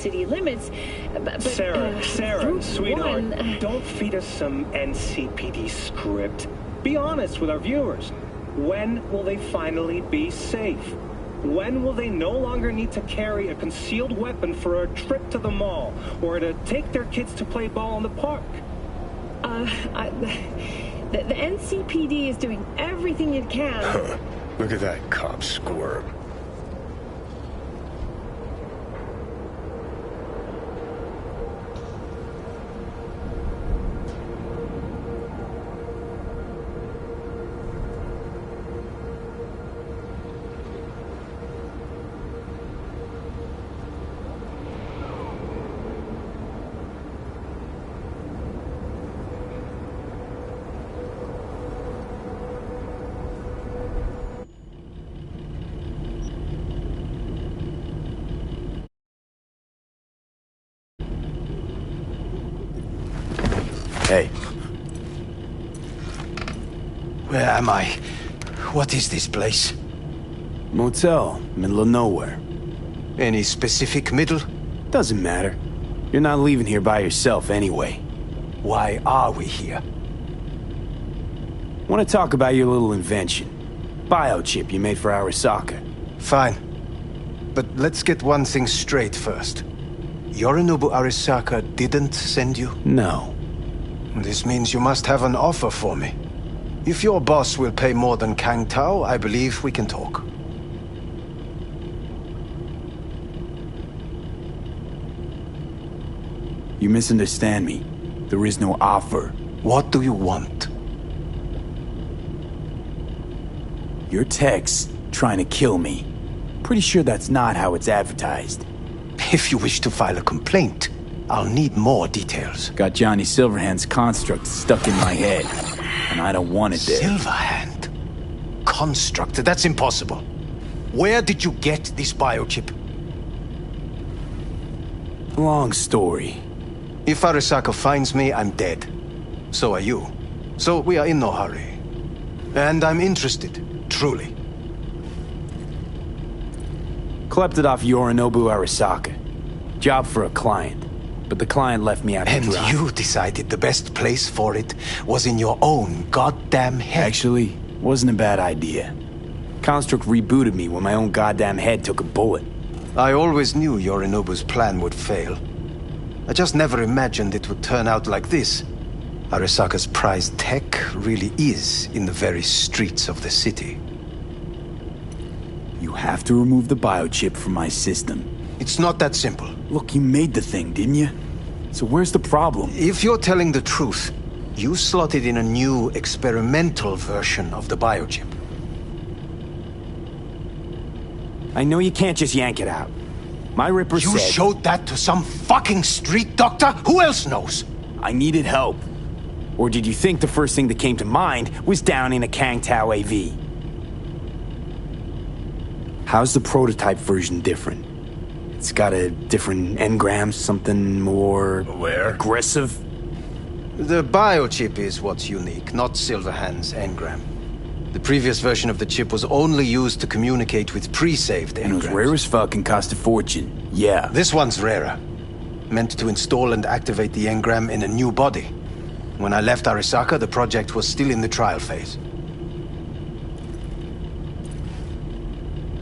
city limits. But Sarah, Route sweetheart, 1, don't feed us some NCPD script. Be honest with our viewers. When will they finally be safe? When will they no longer need to carry a concealed weapon for a trip to the mall or to take their kids to play ball in the park? The NCPD is doing everything it can. Look at that cop squirm. Hey. Where am I? What is this place? Motel, middle of nowhere. Any specific middle? Doesn't matter. You're not leaving here by yourself anyway. Why are we here? Want to talk about your little invention. Biochip you made for Arasaka. Fine. But let's get one thing straight first. Yorinobu Arasaka didn't send you? No. This means you must have an offer for me. If your boss will pay more than Kang Tao, I believe we can talk. You misunderstand me. There is no offer. What do you want? Your text trying to kill me. Pretty sure that's not how it's advertised. If you wish to file a complaint, I'll need more details. Got Johnny Silverhand's construct stuck in my head, and I don't want it there. Silverhand? Construct? That's impossible. Where did you get this biochip? Long story. If Arasaka finds me, I'm dead. So are you. So we are in no hurry. And I'm interested, truly. Klept it off Yorinobu Arasaka. Job for a client. But the client left me out to dry. And you decided the best place for it was in your own goddamn head. Actually, wasn't a bad idea. Construct rebooted me when my own goddamn head took a bullet. I always knew Yorinobu's plan would fail. I just never imagined it would turn out like this. Arasaka's prized tech really is in the very streets of the city. You have to remove the biochip from my system. It's not that simple. Look, you made the thing, didn't you? So where's the problem? If you're telling the truth, you slotted in a new experimental version of the biochip. I know you can't just yank it out. My Ripper said... You showed that to some fucking street doctor? Who else knows? I needed help. Or did you think the first thing that came to mind was down in a Kang Tao AV? How's the prototype version different? It's got a different engram, something more... Where? Aggressive? The biochip is what's unique, not Silverhand's engram. The previous version of the chip was only used to communicate with pre-saved engrams. And it was rare as fuck and cost a fortune. Yeah. This one's rarer. Meant to install and activate the engram in a new body. When I left Arasaka, the project was still in the trial phase.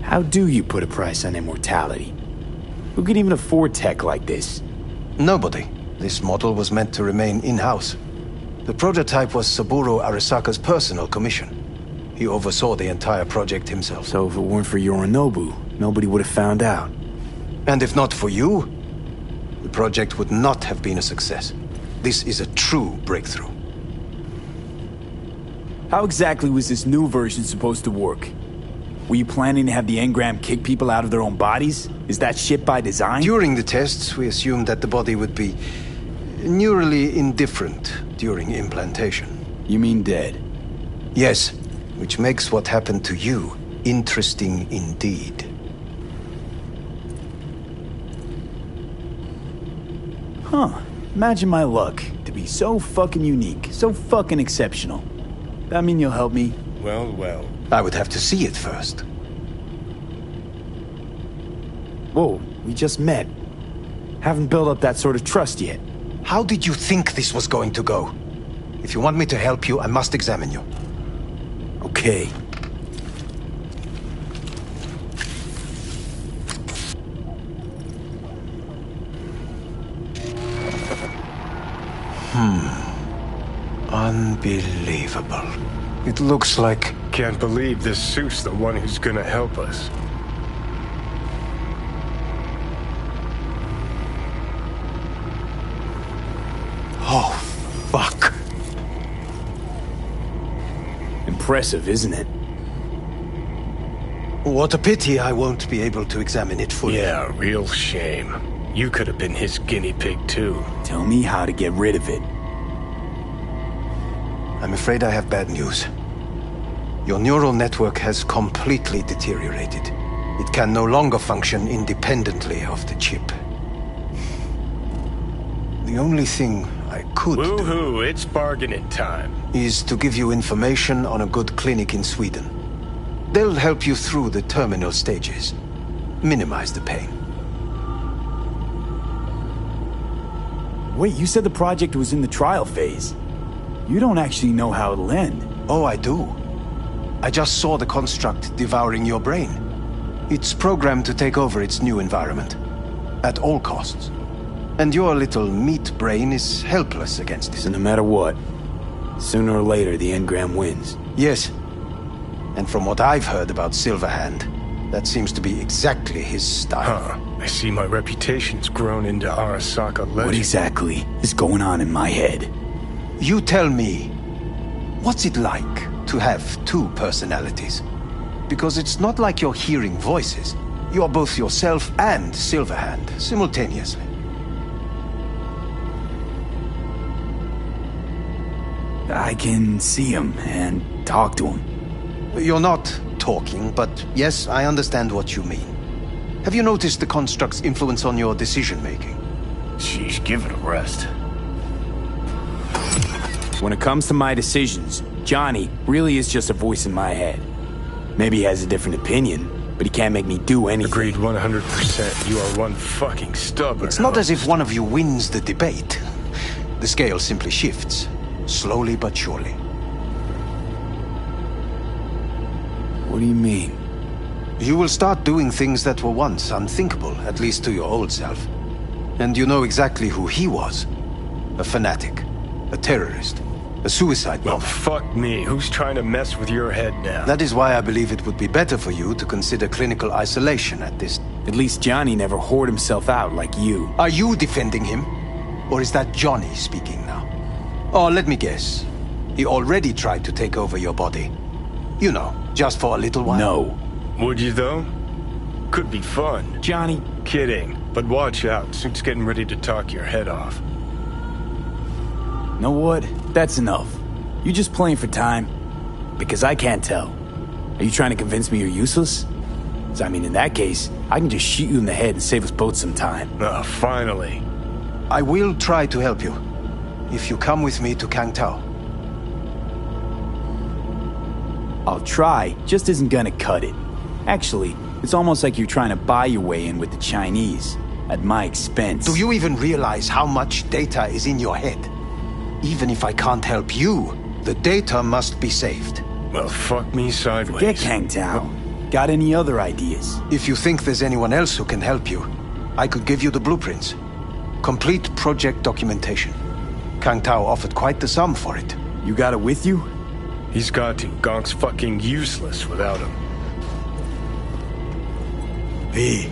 How do you put a price on immortality? Who could even afford tech like this? Nobody. This model was meant to remain in-house. The prototype was Saburo Arasaka's personal commission. He oversaw the entire project himself. So if it weren't for Yorinobu, nobody would have found out. And if not for you, the project would not have been a success. This is a true breakthrough. How exactly was this new version supposed to work? Were you planning to have the engram kick people out of their own bodies? Is that shit by design? During the tests, we assumed that the body would be neurally indifferent during implantation. You mean dead? Yes, which makes what happened to you interesting indeed. Huh. Imagine my luck to be so fucking unique, so fucking exceptional. That mean you'll help me? Well, well. I would have to see it first. Whoa, we just met. Haven't built up that sort of trust yet. How did you think this was going to go? If you want me to help you, I must examine you. Okay. Unbelievable. It looks like... Can't believe this suit's the one who's gonna help us. Oh, fuck. Impressive, isn't it? What a pity I won't be able to examine it fully. Yeah, real shame. You could have been his guinea pig too. Tell me how to get rid of it. I'm afraid I have bad news. Your neural network has completely deteriorated. It can no longer function independently of the chip. The only thing I could do Woohoo, it's bargaining time. is to give you information on a good clinic in Sweden. They'll help you through the terminal stages. Minimize the pain. Wait, you said the project was in the trial phase. You don't actually know how it'll end. Oh, I do. I just saw the construct devouring your brain. It's programmed to take over its new environment. At all costs. And your little meat brain is helpless against it. So no matter what, sooner or later the engram wins. Yes. And from what I've heard about Silverhand, that seems to be exactly his style. Huh. I see my reputation's grown into Arasaka legend. What exactly is going on in my head? You tell me, what's it like to have two personalities? Because it's not like you're hearing voices. You're both yourself and Silverhand simultaneously. I can see him and talk to him. You're not talking, but yes, I understand what you mean. Have you noticed the construct's influence on your decision-making? Sheesh, give it a rest. When it comes to my decisions, Johnny really is just a voice in my head. Maybe he has a different opinion, but he can't make me do anything. Agreed 100%. You are one fucking stubborn. It's not as if one of you wins the debate. The scale simply shifts, slowly but surely. What do you mean? You will start doing things that were once unthinkable, at least to your old self. And you know exactly who he was. A fanatic, a terrorist, a suicide Well, bomber. fuck me. Who's trying to mess with your head now? That is why I believe it would be better for you to consider clinical isolation at this. At least Johnny never whored himself out like you. Are you defending him? Or is that Johnny speaking now? Oh, let me guess. He already tried to take over your body. You know, just for a little while. No. Would you though? Could be fun. Johnny, Kidding. But watch out. Suit's getting ready to talk your head off. know what? That's enough. You just playing for time? Because I can't tell. Are you trying to convince me you're useless? 'Cause I mean, in that case, I can just shoot you in the head and save us both some time. Ah, finally. I will try to help you. If you come with me to Kangtao. I'll try, just isn't gonna cut it. Actually, it's almost like you're trying to buy your way in with the Chinese, at my expense. Do you even realize how much data is in your head? Even if I can't help you, the data must be saved. Well, fuck me sideways. Get Kangtao. Got any other ideas? If you think there's anyone else who can help you, I could give you the blueprints. Complete project documentation. Kangtao offered quite the sum for it. You got it with you? He's got to. Gonk's fucking useless without him. Hey,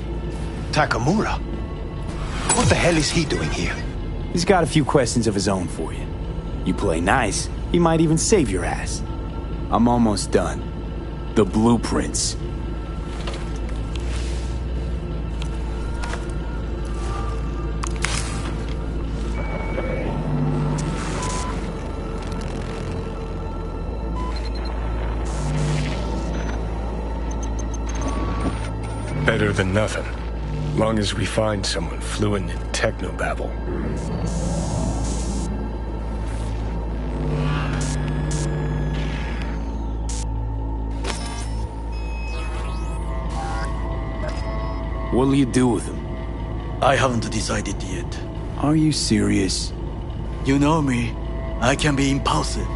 Takamura. What the hell is he doing here? He's got a few questions of his own for you. You play nice, he might even save your ass. I'm almost done. The blueprints. Better than nothing. Long as we find someone fluent in technobabble. What'll you do with him? I haven't decided yet. Are you serious? You know me. I can be impulsive.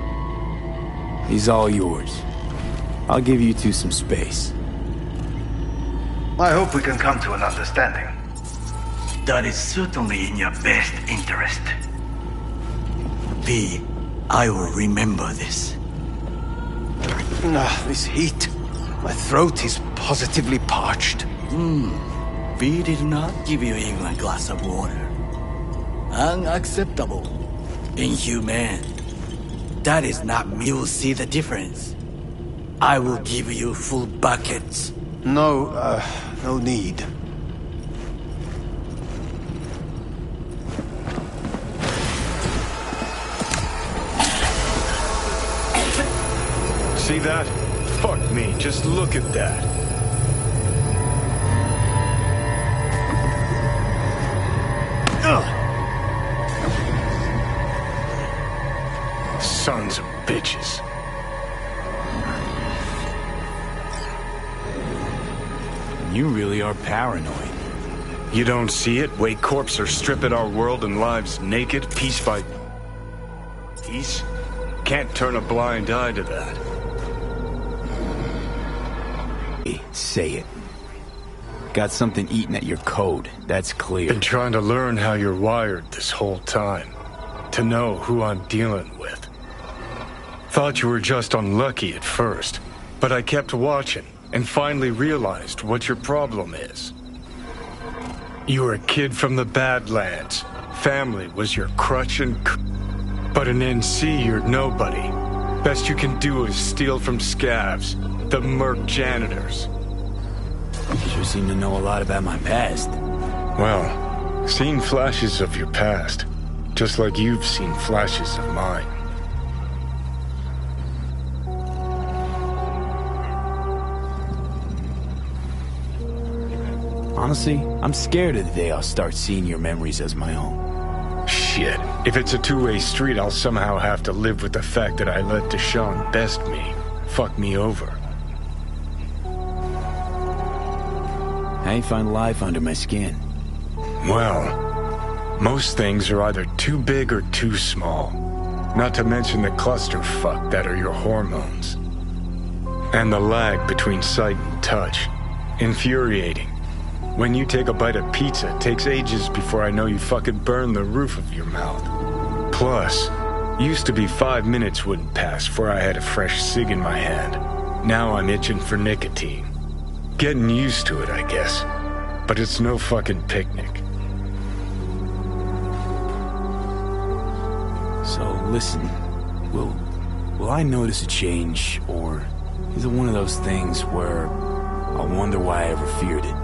He's all yours. I'll give you two some space. I hope we can come to an understanding. That is certainly in your best interest. V, I will remember this. This heat. My throat is positively parched. V did not give you even a glass of water. Unacceptable. Inhumane. That is not me. You'll see the difference. I will give you full buckets. No need. See that? Fuck me, just look at that. Sons of bitches. You really are paranoid. You don't see it? Way corps are stripping our world and lives naked, piece by piece? Can't turn a blind eye to that. Say it. Got something eating at your code, that's clear. Been trying to learn how you're wired this whole time. To know who I'm dealing with. Thought you were just unlucky at first, but I kept watching and finally realized what your problem is. You were a kid from the Badlands. Family was your crutch and but in NC you're nobody. Best you can do is steal from scavs, the merc janitors. Sure seem to know a lot about my past. Well, seen flashes of your past, just like you've seen flashes of mine. Honestly, I'm scared of the day I'll start seeing your memories as my own. Shit. If it's a two-way street, I'll somehow have to live with the fact that I let Deshaun best me, fuck me over. How you find life under my skin? Well, most things are either too big or too small. Not to mention the clusterfuck that are your hormones. And the lag between sight and touch. Infuriating. When you take a bite of pizza, it takes ages before I know you fucking burn the roof of your mouth. Plus, used to be 5 minutes wouldn't pass before I had a fresh cig in my hand. Now I'm itching for nicotine. Getting used to it, I guess. But it's no fucking picnic. So, listen. Will I notice a change, or is it one of those things where I'll wonder why I ever feared it?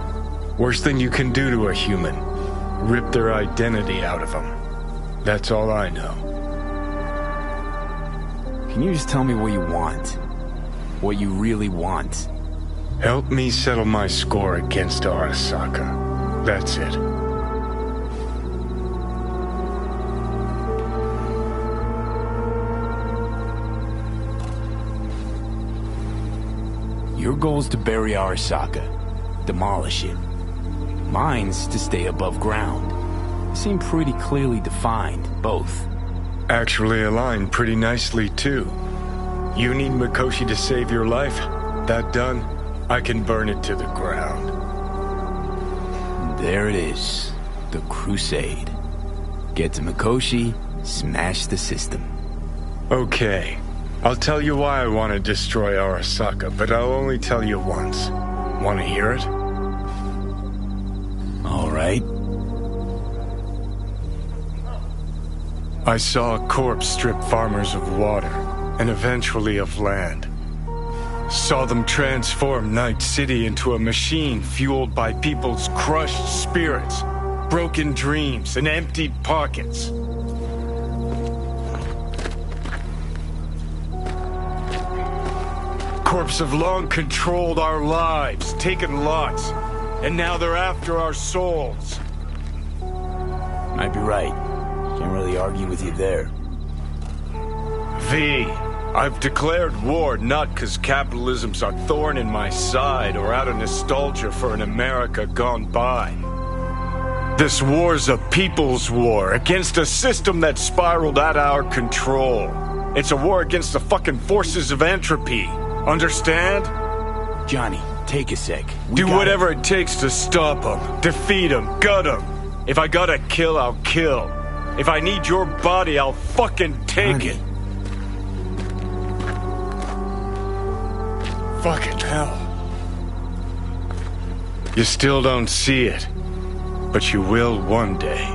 Worst thing you can do to a human. Rip their identity out of them. That's all I know. Can you just tell me what you want? What you really want? Help me settle my score against Arasaka. That's it. Your goal's to bury Arasaka. Demolish it. Mine's to stay above ground. They seem pretty clearly defined, both. Actually aligned pretty nicely, too. You need Mikoshi to save your life? That done? I can burn it to the ground. There it is. The Crusade. Get to Mikoshi, smash the system. Okay. I'll tell you why I want to destroy Arasaka, but I'll only tell you once. Want to hear it? All right. I saw a corpse strip farmers of water, and eventually of land. Saw them transform Night City into a machine fueled by people's crushed spirits, broken dreams, and emptied pockets. Corps have long controlled our lives, taken lots, and now they're after our souls. Might be right. Can't really argue with you there. V, I've declared war not because capitalism's a thorn in my side or out of nostalgia for an America gone by. This war's a people's war against a system that spiraled out of our control. It's a war against the fucking forces of entropy. Understand? Johnny, take a sec. Do whatever it takes to stop them, defeat them, gut them. If I gotta kill, I'll kill. If I need your body, I'll fucking take it. Fucking hell. You still don't see it, but you will one day.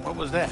What was that?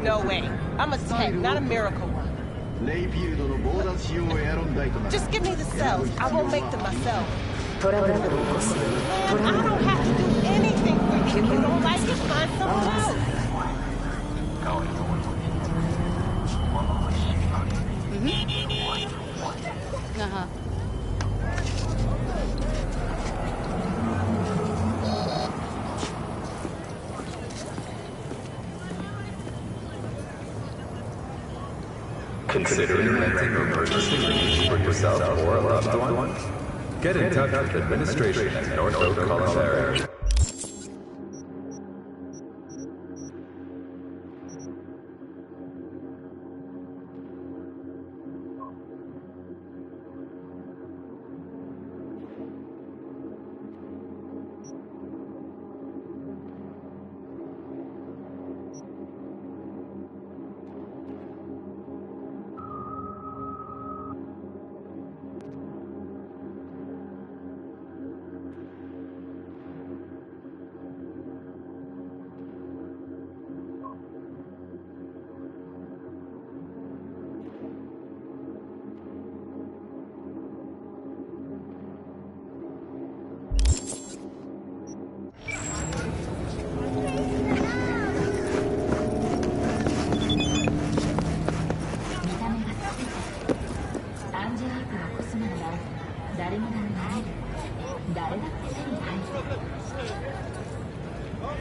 No way. I'm a tech, not a miracle one. Just give me the cells. I won't make them myself. Man, I don't have to do anything for you. If you don't like it, find someone else. Uh-huh. Considering renting or purchasing these for yourself or a loved one? Get in touch with administration at North Oak Culinary.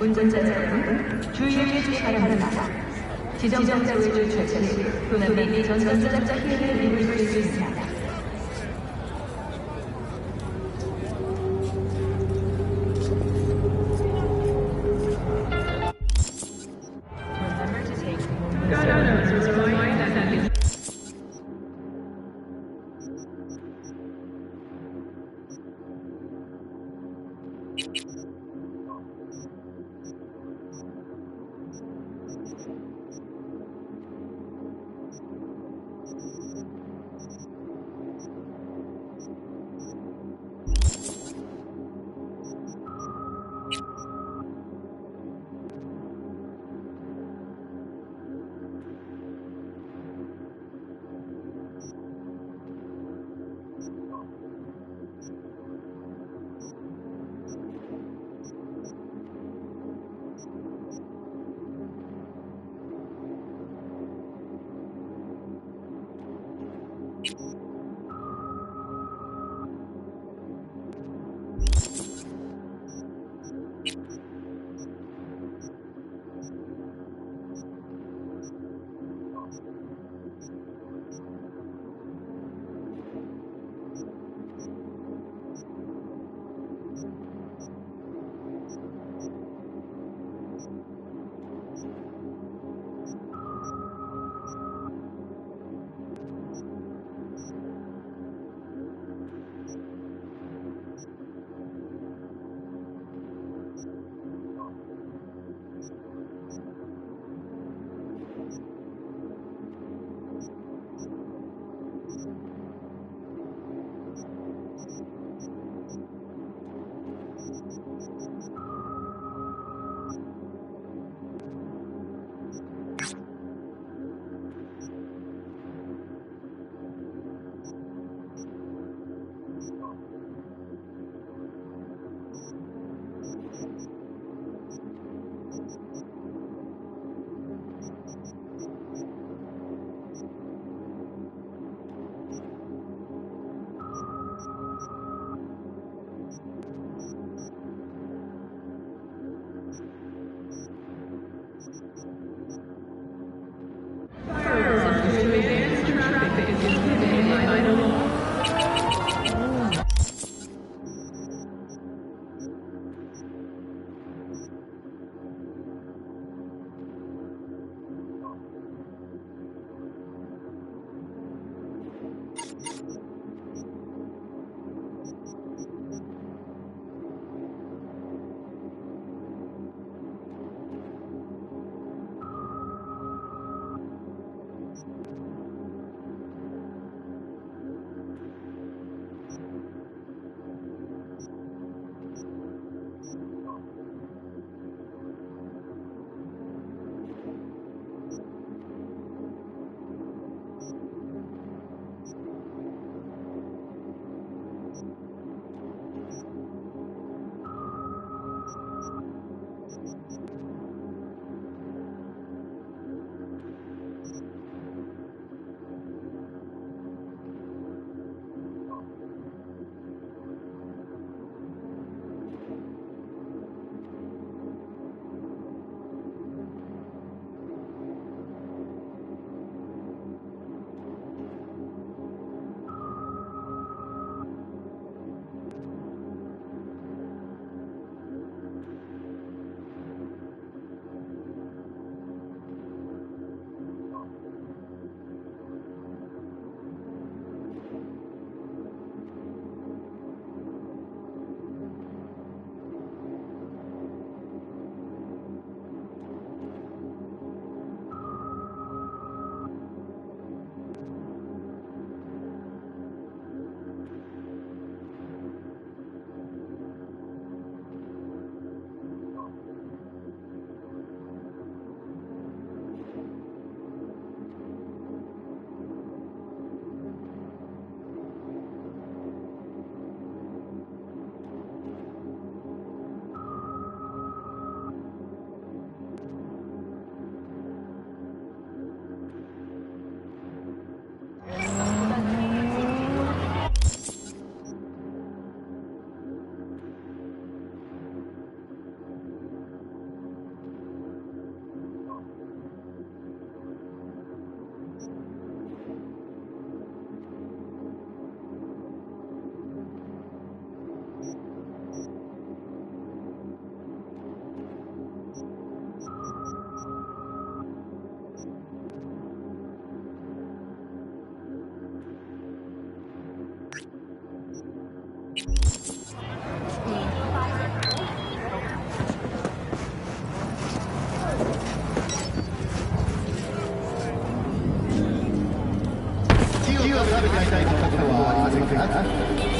운전자 여러분, 주의해 주시기 바랍니다. 지정 장소에 주차시 도난 및 전자적 피해를 입을 수 있습니다.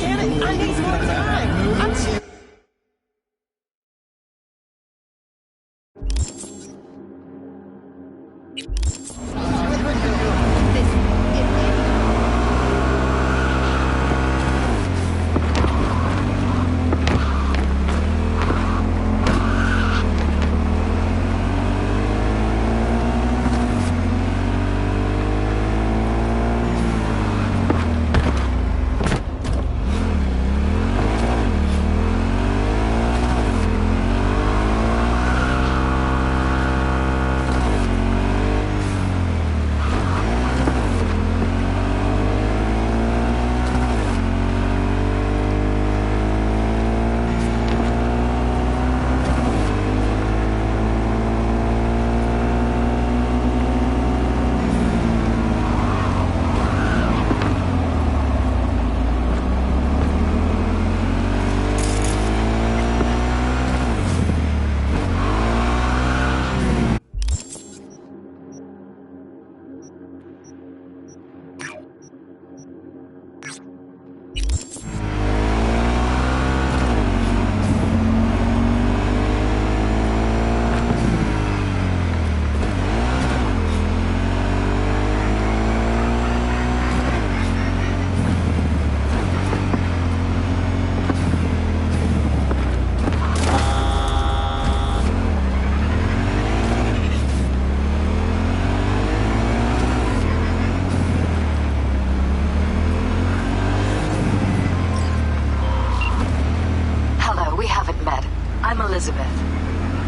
Damn it, I need more time.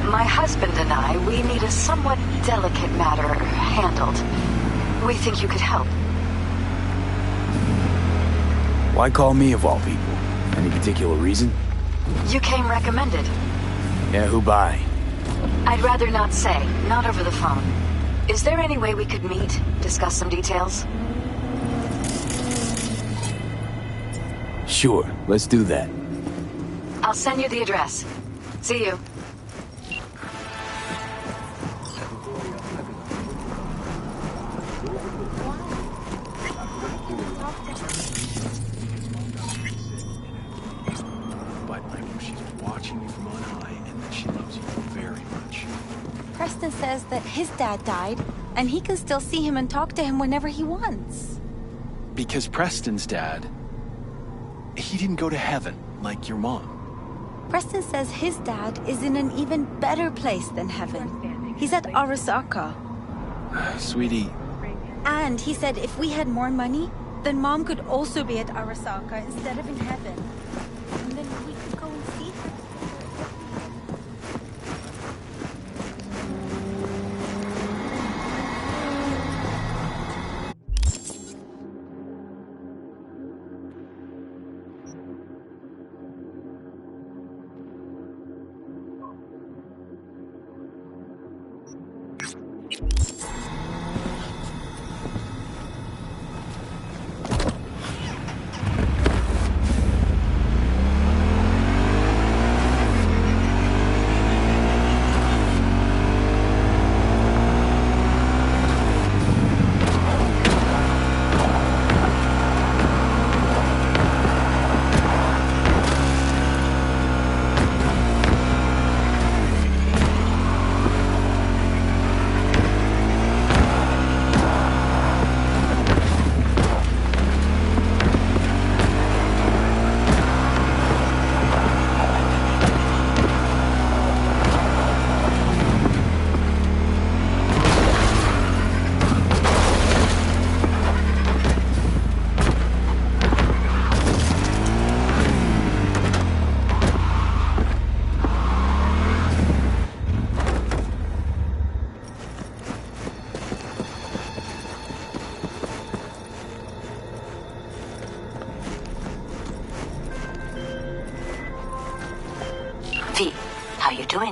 My husband and I, we need a somewhat delicate matter handled. We think you could help. Why call me of all people? Any particular reason? You came recommended. Yeah, who by? I'd rather not say, not over the phone. Is there any way we could meet, discuss some details? Sure, let's do that. I'll send you the address. See you. Preston says that his dad died, and he can still see him and talk to him whenever he wants. Because Preston's dad, he didn't go to heaven like your mom. Preston says his dad is in an even better place than heaven. He's at Arasaka. Sweetie. And he said if we had more money, then Mom could also be at Arasaka instead of in heaven. And then we could go and see her.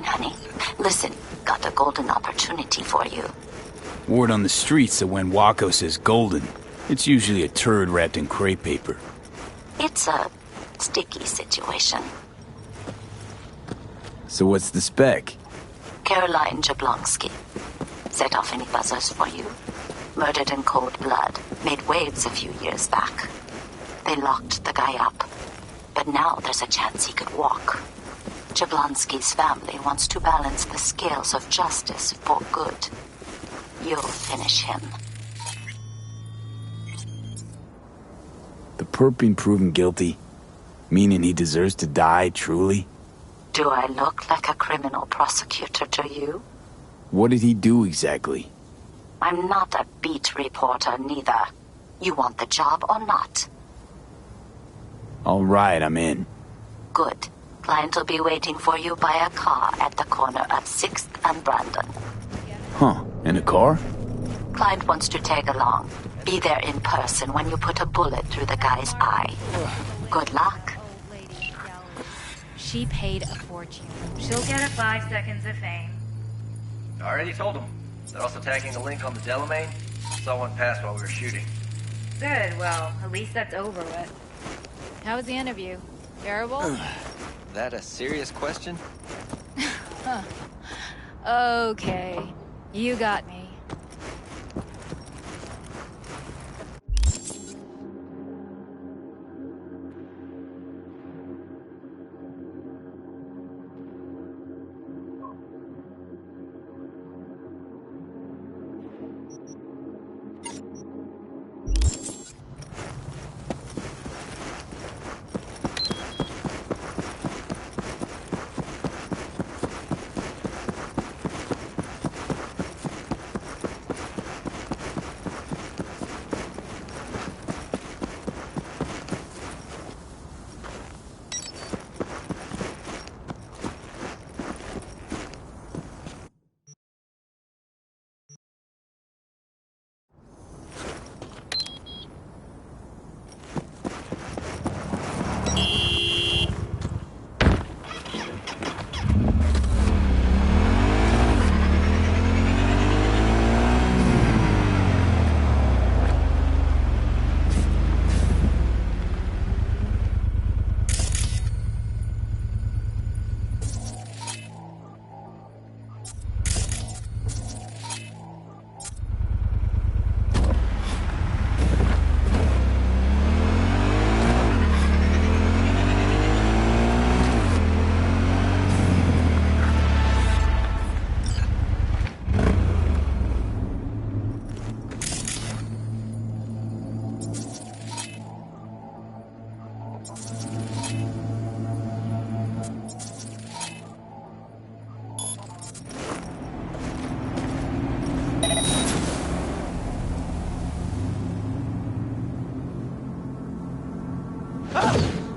Honey, listen, got a golden opportunity for you. Word on the streets that when Wako says golden, it's usually a turd wrapped in crepe paper. It's a sticky situation. So what's the spec? Caroline Jablonski. Set off any buzzers for you. Murdered in cold blood. Made waves a few years back. They locked the guy up. But now there's a chance he could walk. Jablonski's family wants to balance the scales of justice for good. You'll finish him. The perp being proven guilty? Meaning he deserves to die, truly? Do I look like a criminal prosecutor to you? What did he do exactly? I'm not a beat reporter, neither. You want the job or not? All right, I'm in. Good. Client will be waiting for you by a car at the corner of 6th and Brandon. Huh, in a car? Client wants to tag along. Be there in person when you put a bullet through the guy's eye. Good luck. She paid a fortune. She'll get her 5 seconds of fame. I already told them. They're also tagging a link on the Delamain. Saw one pass while we were shooting. Good, well, at least that's over with. How was the interview? Bearable? That a serious question? Okay. You got me.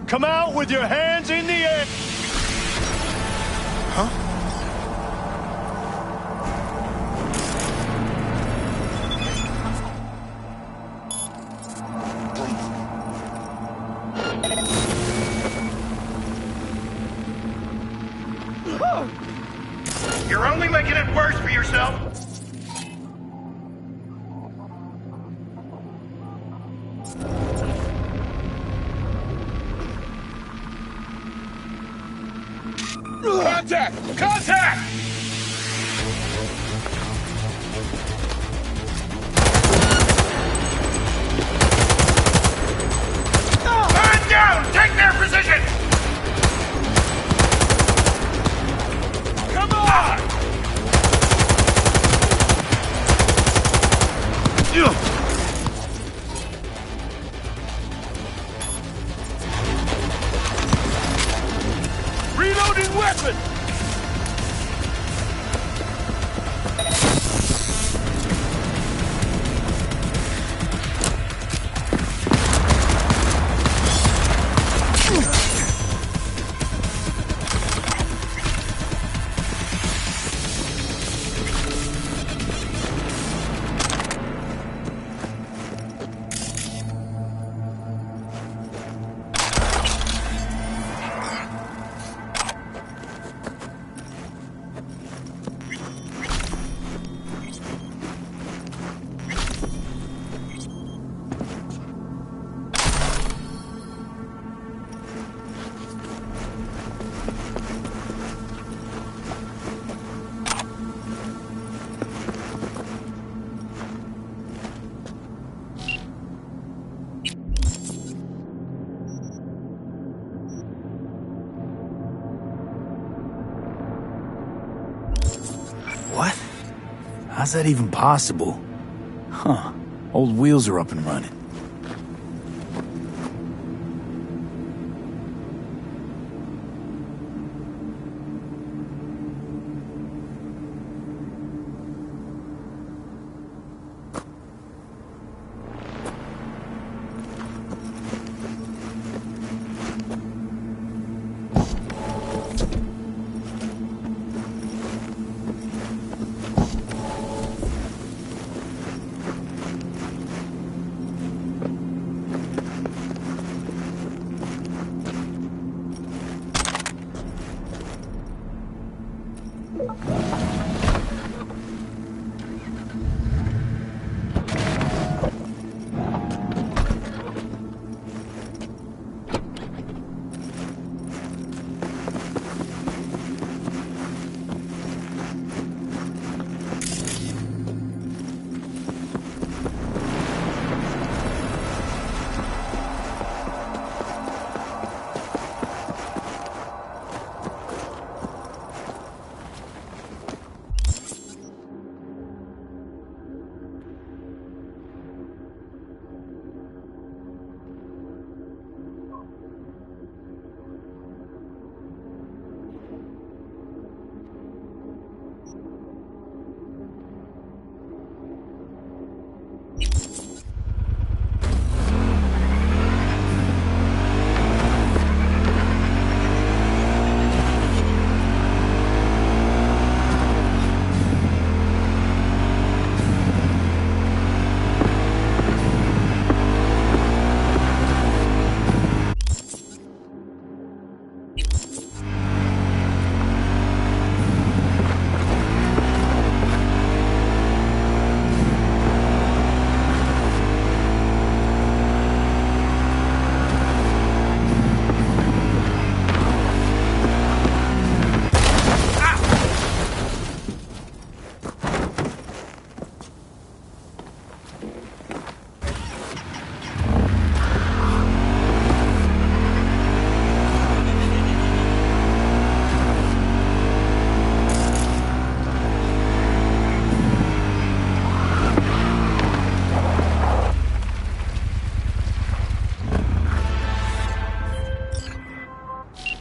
Come out with your hands in the air! Huh? You're only making it worse for yourself! Contact! Contact! Man down! Take their position! Come on! Reloading weapon! How's that even possible? Huh. Old wheels are up and running.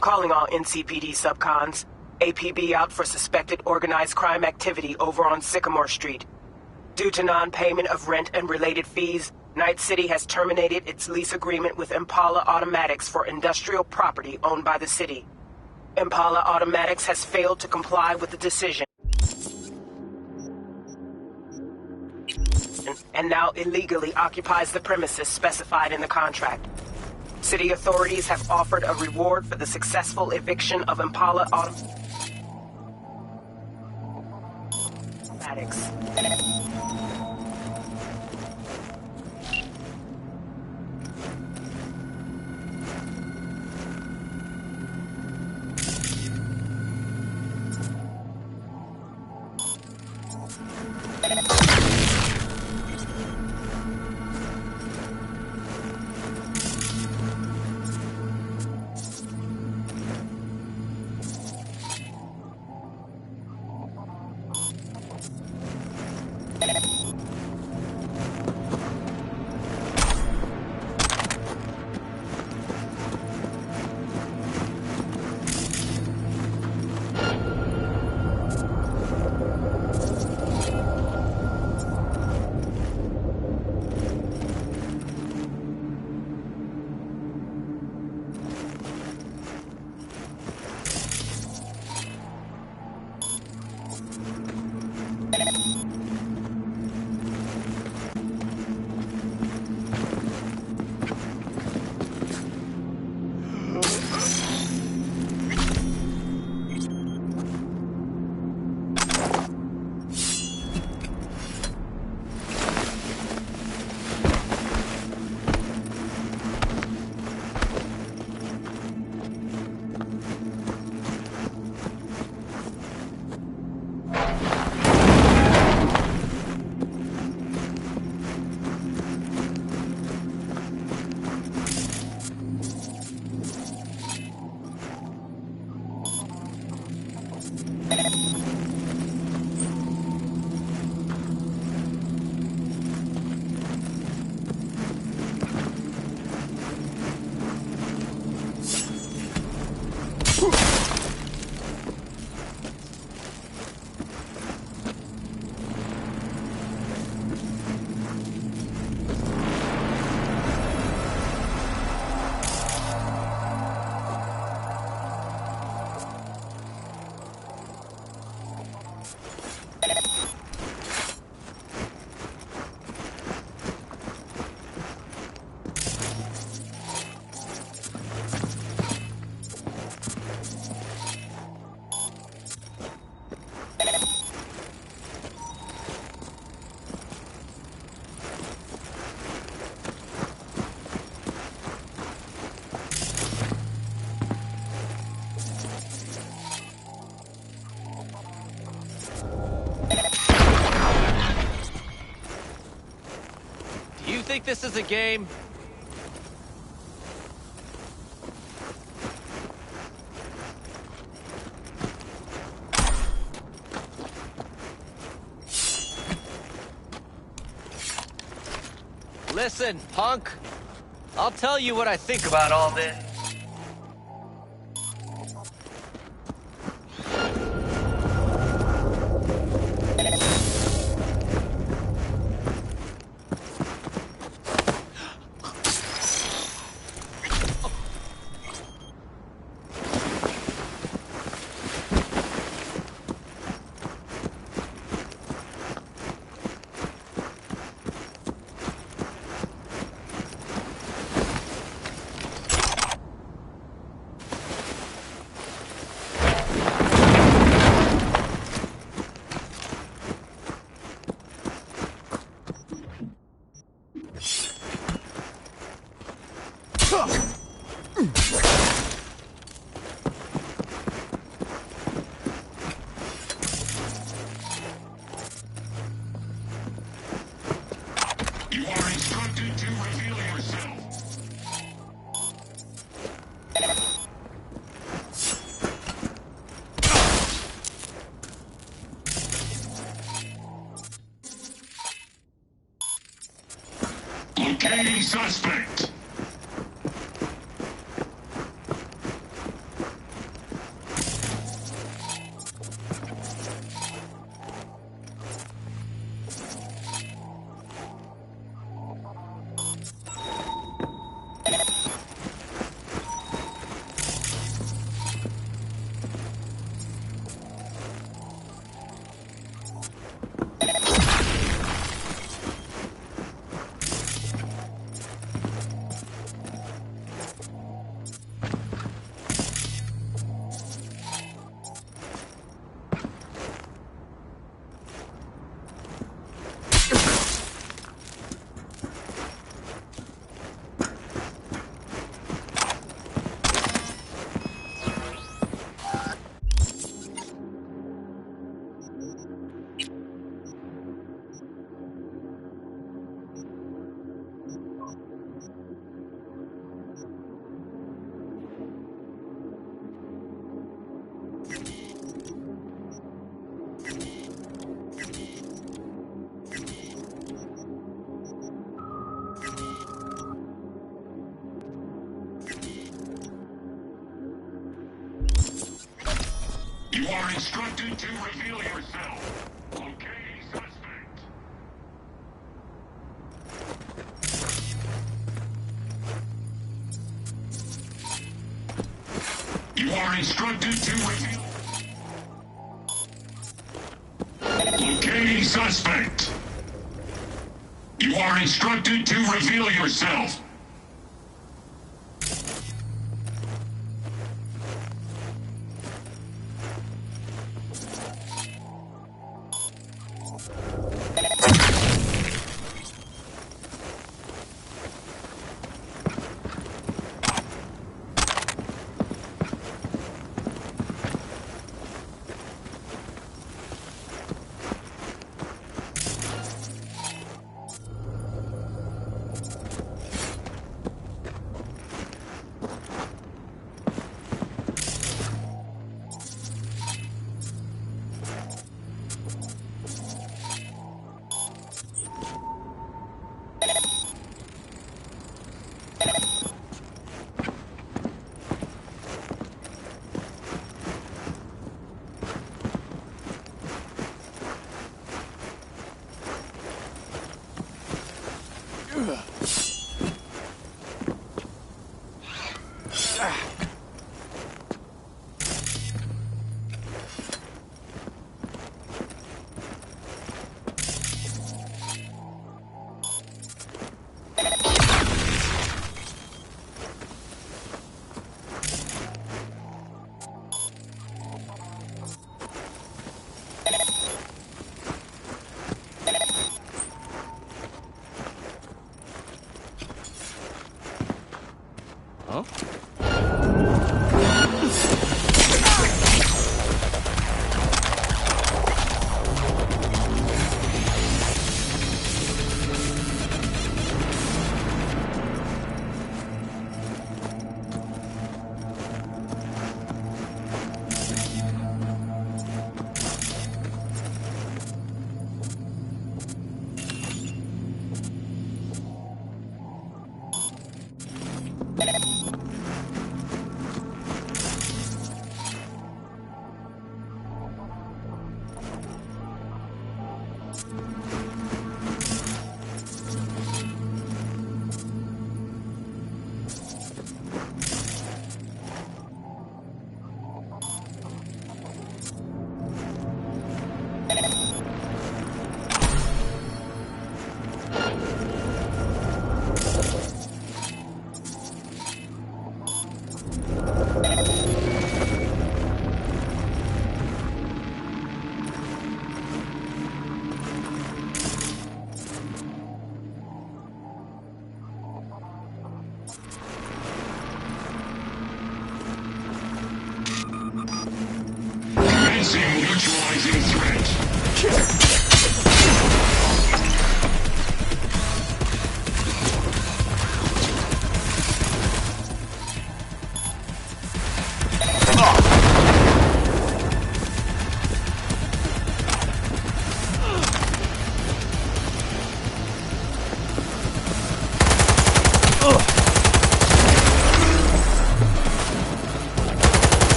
Calling all NCPD subcons. APB out for suspected organized crime activity over on Sycamore Street. Due to non-payment of rent and related fees, Night City has terminated its lease agreement with Impala Automatics for industrial property owned by the city. Impala Automatics has failed to comply with the decision and now illegally occupies the premises specified in the contract. City authorities have offered a reward for the successful eviction of Impala Automatics. think this is a game? Listen, punk. I'll tell you what I think about all this. Locating suspect. You are instructed to reveal yourself. Locating suspect. You are instructed to reveal. Locating suspect. You are instructed to reveal yourself. Commencing neutralizing threat.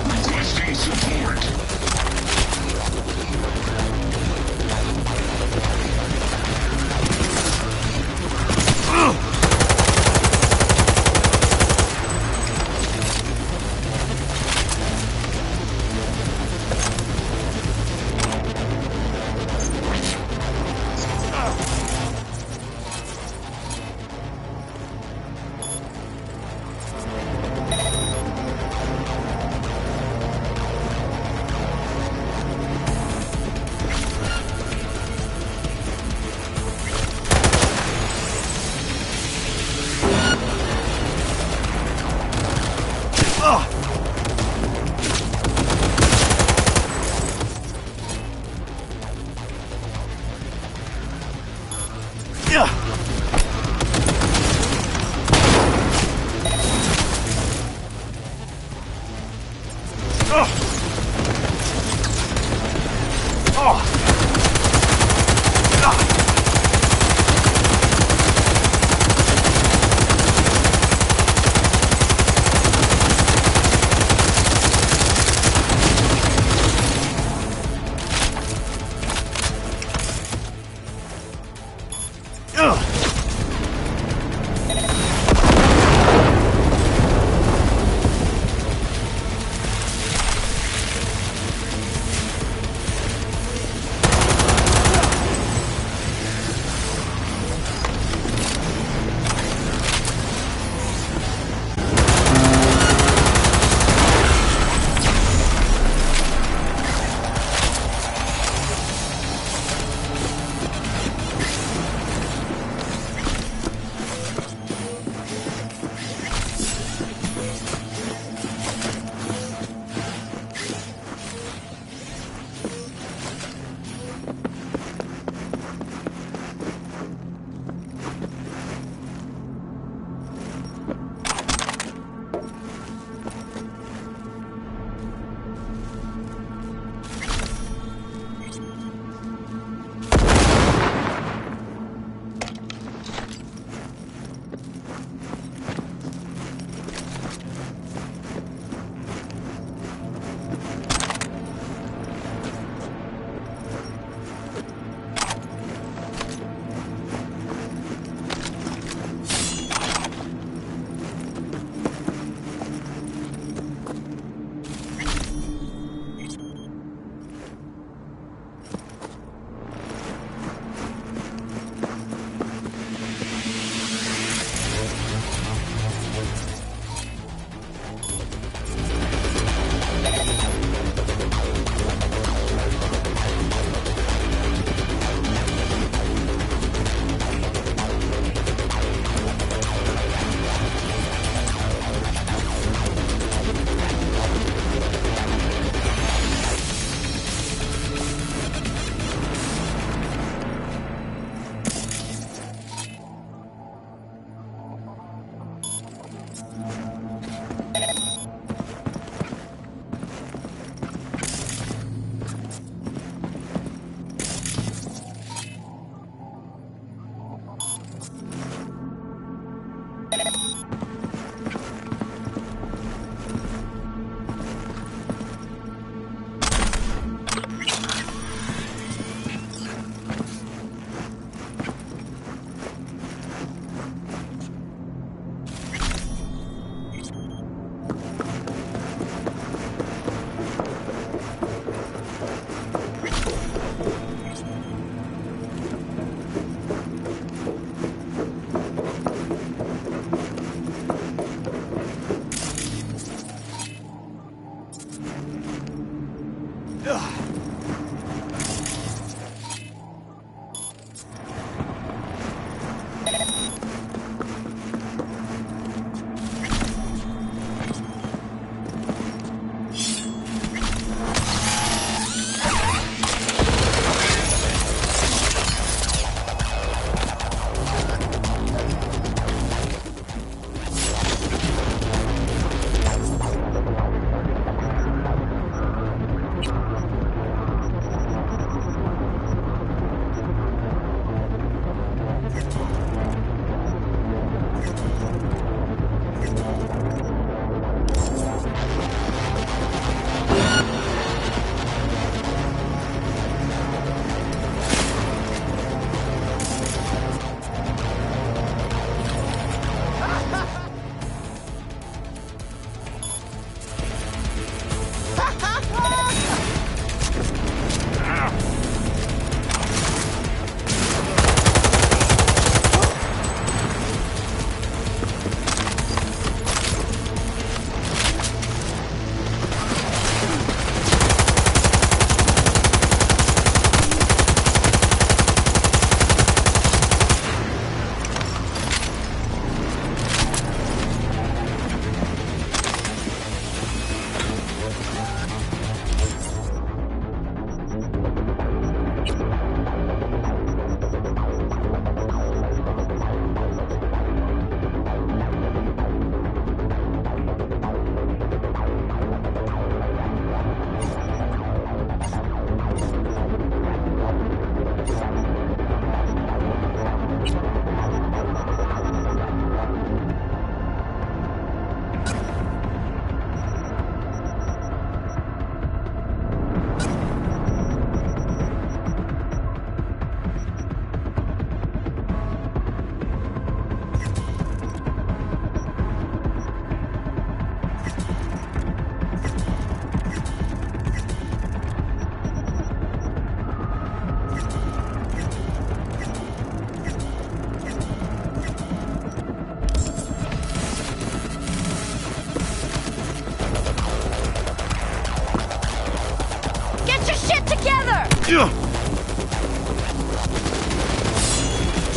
Requesting support.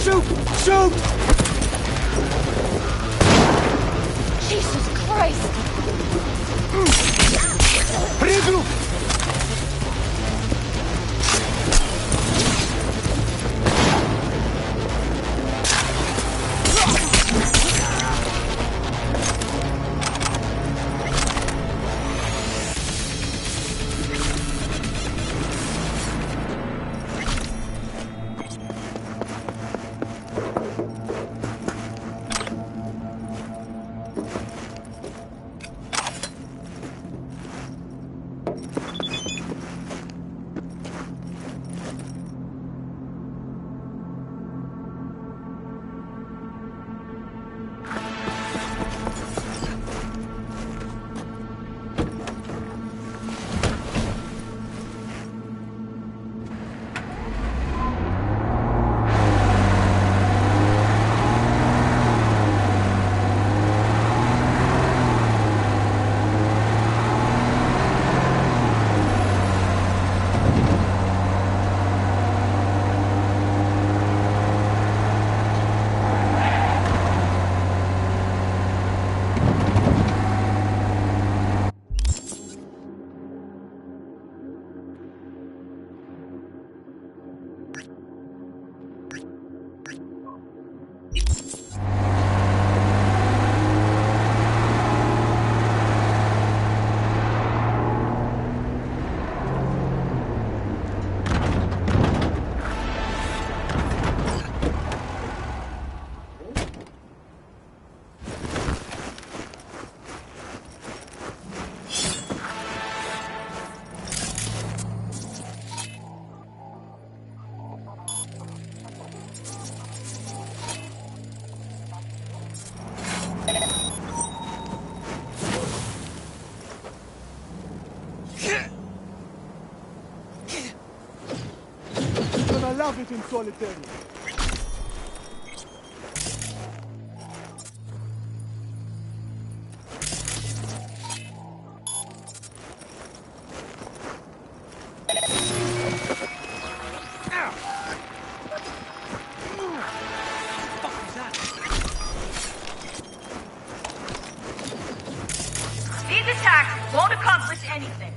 Shoot! Shoot! Jesus Christ! Regroup! I love it in solitary. These attacks won't accomplish anything.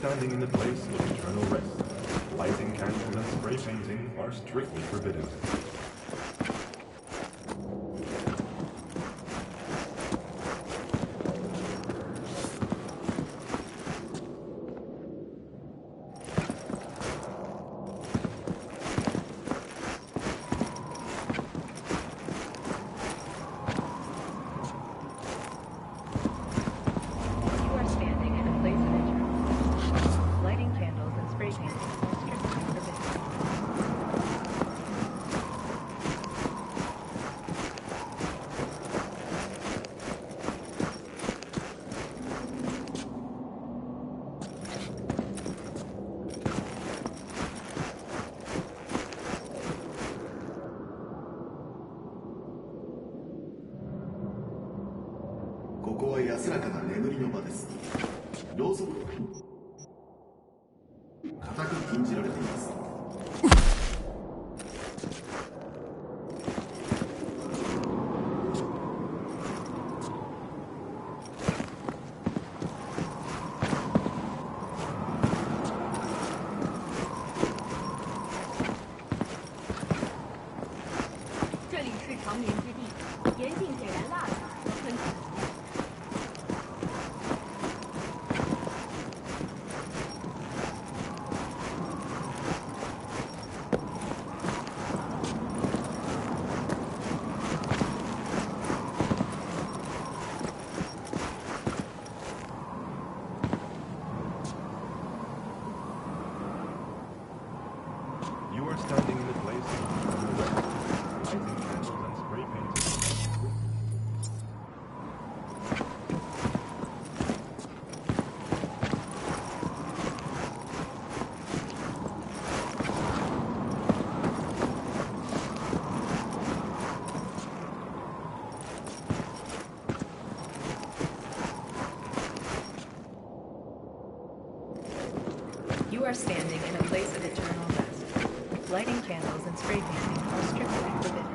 standing in the place of eternal rest. Lighting candles and spray painting are strictly forbidden. You are standing in a place of eternal rest. Lighting candles and spray painting are strictly forbidden.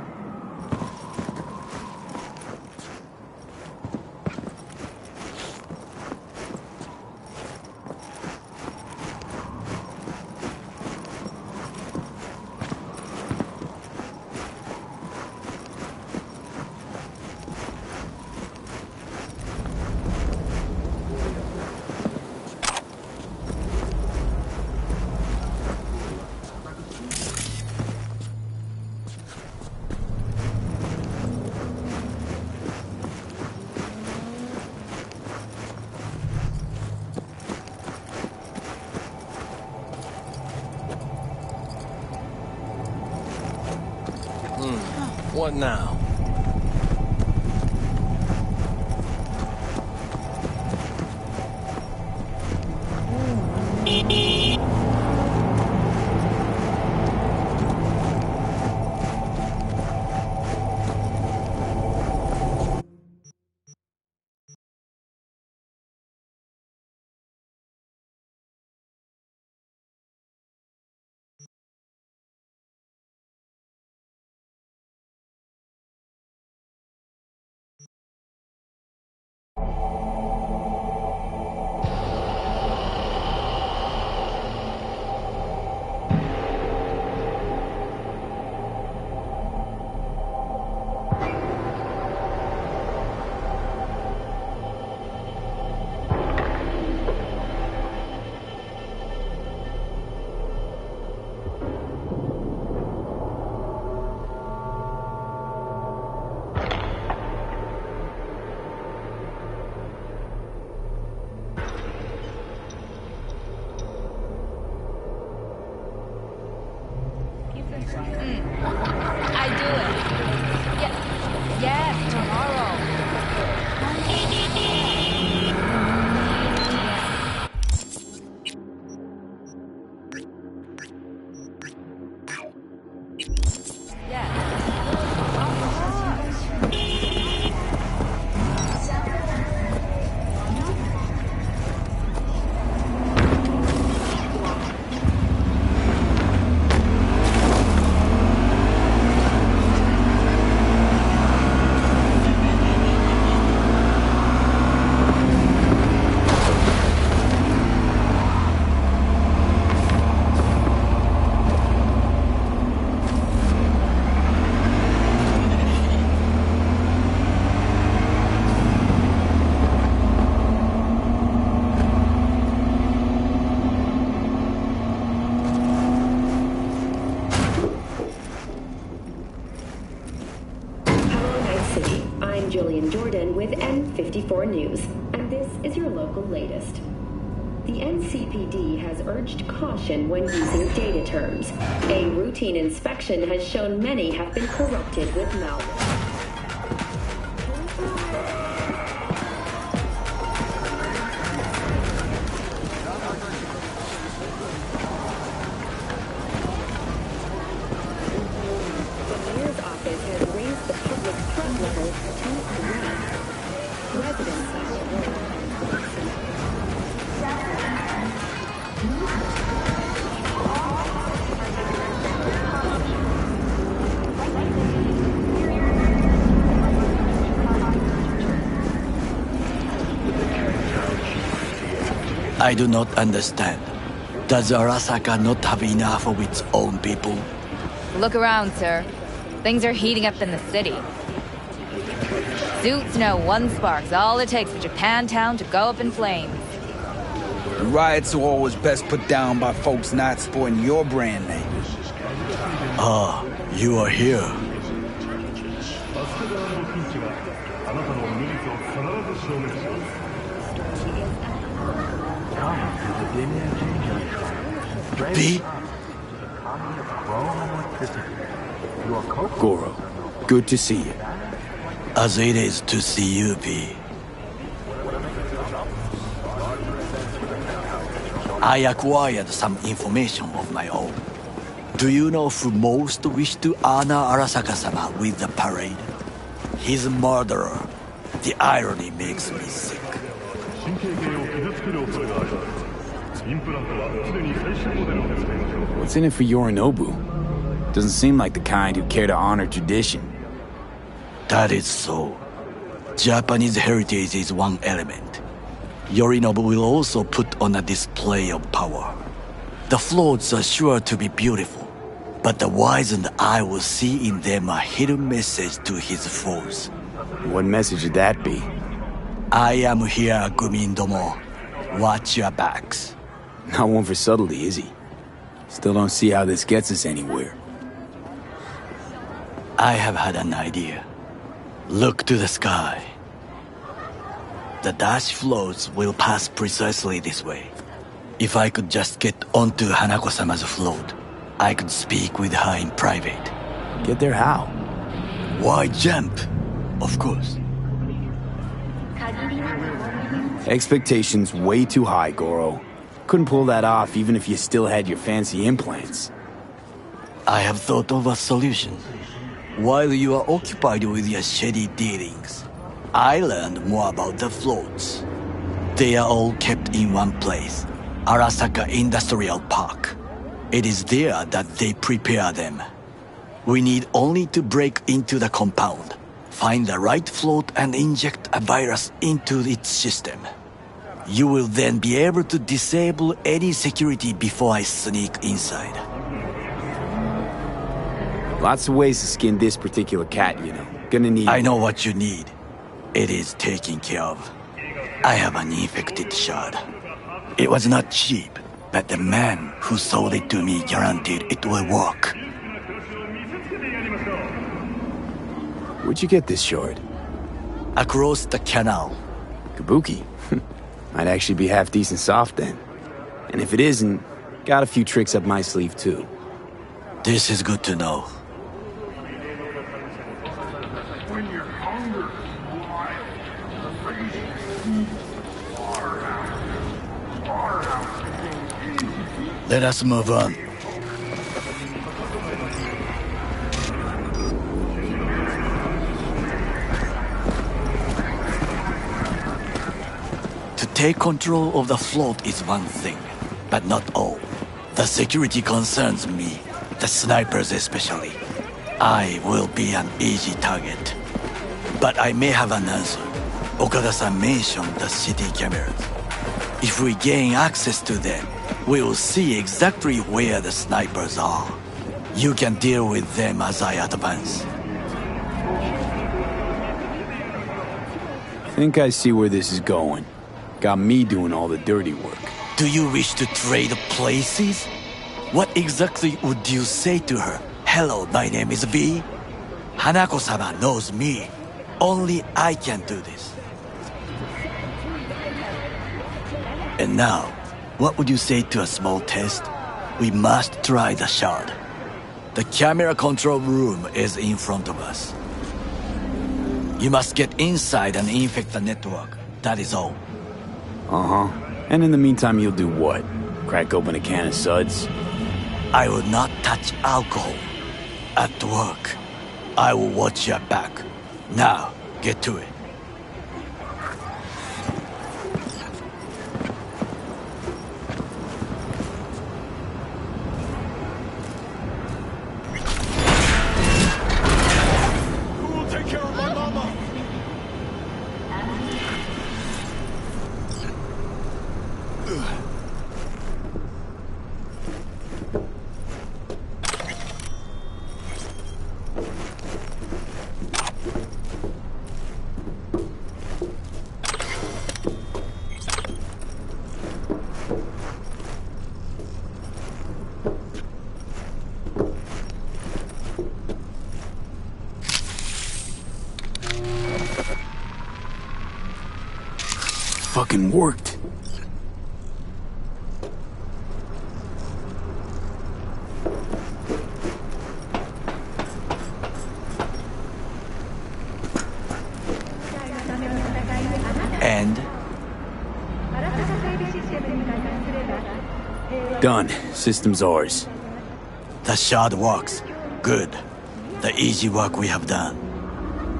What now? 54 News, and this is your local latest. The NCPD has urged caution when using data terms. A routine inspection has shown many have been corrupted with malware. I do not understand. Does Arasaka not have enough of its own people? Look around, sir. Things are heating up in the city. Suits know one spark's all it takes for Japantown to go up in flames. Riots are always best put down by folks not sporting your brand name. Ah, you are here. B? Goro, good to see you. As it is to see you, B. I acquired some information of my own. Do you know who most wished to honor Arasaka-sama with the parade? His murderer. The irony makes me sick. What's in it for Yorinobu? Doesn't seem like the kind who care to honor tradition. That is so. Japanese heritage is one element. Yorinobu will also put on a display of power. The floats are sure to be beautiful, but the wizened eye will see in them a hidden message to his foes. What message would that be? I am here, Gumindomo. Watch your backs. Not one for subtlety, is he? Still don't see how this gets us anywhere. I have had an idea. Look to the sky. The dash floats will pass precisely this way. If I could just get onto Hanako-sama's float, I could speak with her in private. Get there how? Why jump? Of course. Expectations way too high, Goro. Couldn't pull that off even if you still had your fancy implants. I have thought of a solution. While you are occupied with your shady dealings, I learned more about the floats. They are all kept in one place, Arasaka Industrial Park. It is there that they prepare them. We need only to break into the compound, find the right float and inject a virus into its system. You will then be able to disable any security before I sneak inside. Lots of ways to skin this particular cat, you know. Gonna need... I know what you need. It is taken care of. I have an infected shard. It was not cheap, but the man who sold it to me guaranteed it will work. Where'd you get this shard? Across the canal. Kabuki? Might actually be half decent soft then. And if it isn't, got a few tricks up my sleeve too. This is good to know. Let us move on. To take control of the float is one thing, but not all. The security concerns me, the snipers especially. I will be an easy target. But I may have an answer. Okada-san mentioned the city cameras. If we gain access to them, we will see exactly where the snipers are. You can deal with them as I advance. Think I see where this is going. Got me doing all the dirty work. Do you wish to trade places? What exactly would you say to her? Hello, my name is B. Hanako-sama knows me. Only I can do this. And now, what would you say to a small test? We must try the shard. The camera control room is in front of us. You must get inside and infect the network. That is all. Uh-huh. And in the meantime, you'll do what? Crack open a can of suds? I will not touch alcohol. At work, I will watch your back. Now, get to it. Fucking worked. And? Done. System's ours. The shard works. Good. The easy work we have done.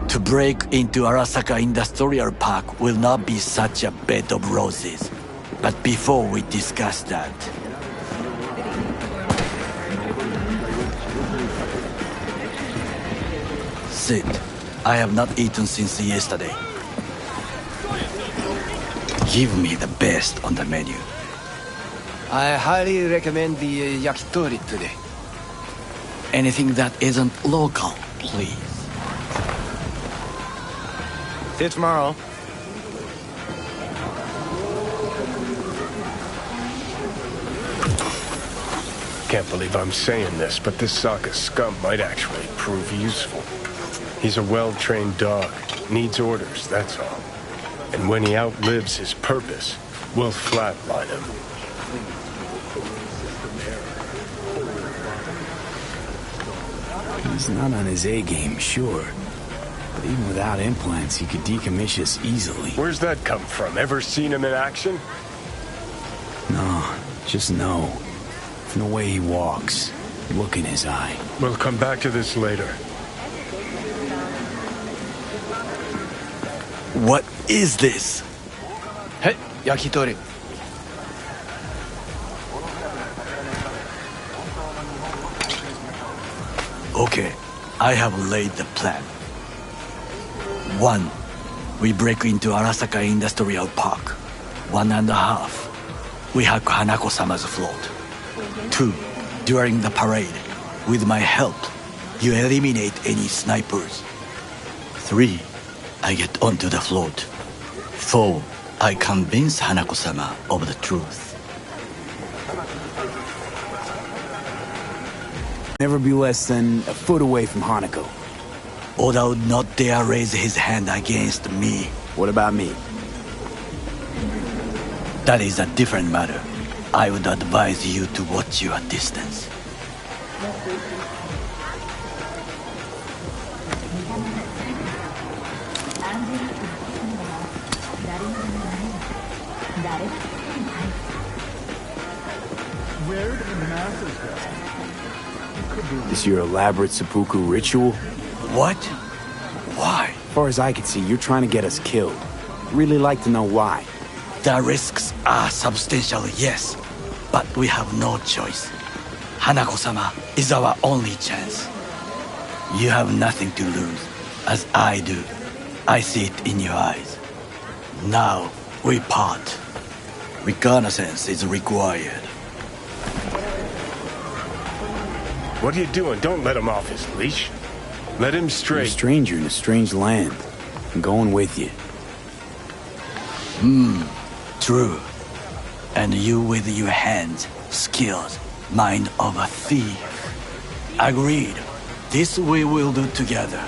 To break into Arasaka Industrial Park will not be such a bed of roses. But before we discuss that... Sit. I have not eaten since yesterday. Give me the best on the menu. I highly recommend the yakitori today. Anything that isn't local, please. See you tomorrow. Can't believe I'm saying this, but this Sokka scum might actually prove useful. He's a well-trained dog. Needs orders, that's all. And when he outlives his purpose, we'll flatline him. He's not on his A-game, sure. But even without implants, he could decommission us easily. Where's that come from? Ever seen him in action? No, just no. From the way he walks, look in his eye. We'll come back to this later. What is this? Hey, yakitori. Okay, I have laid the plan. 1. We break into Arasaka Industrial Park. 1.5. We hack Hanako-sama's float. 2. During the parade, with my help, you eliminate any snipers. 3. I get onto the float. 4. I convince Hanako-sama of the truth. Never be less than a foot away from Hanako. Oda would not dare raise his hand against me. What about me? That is a different matter. I would advise you to watch your distance. Where did the masses go? This your elaborate seppuku ritual? What? Why? As far as I can see, you're trying to get us killed. Really like to know why. The risks are substantial, yes. But we have no choice. Hanako-sama is our only chance. You have nothing to lose, as I do. I see it in your eyes. Now, we part. Reconnaissance is required. What are you doing? Don't let him off his leash. Let him straight. You're a stranger in a strange land. I'm going with you. True. And you with your hands, skills, mind of a thief. Agreed. This we will do together.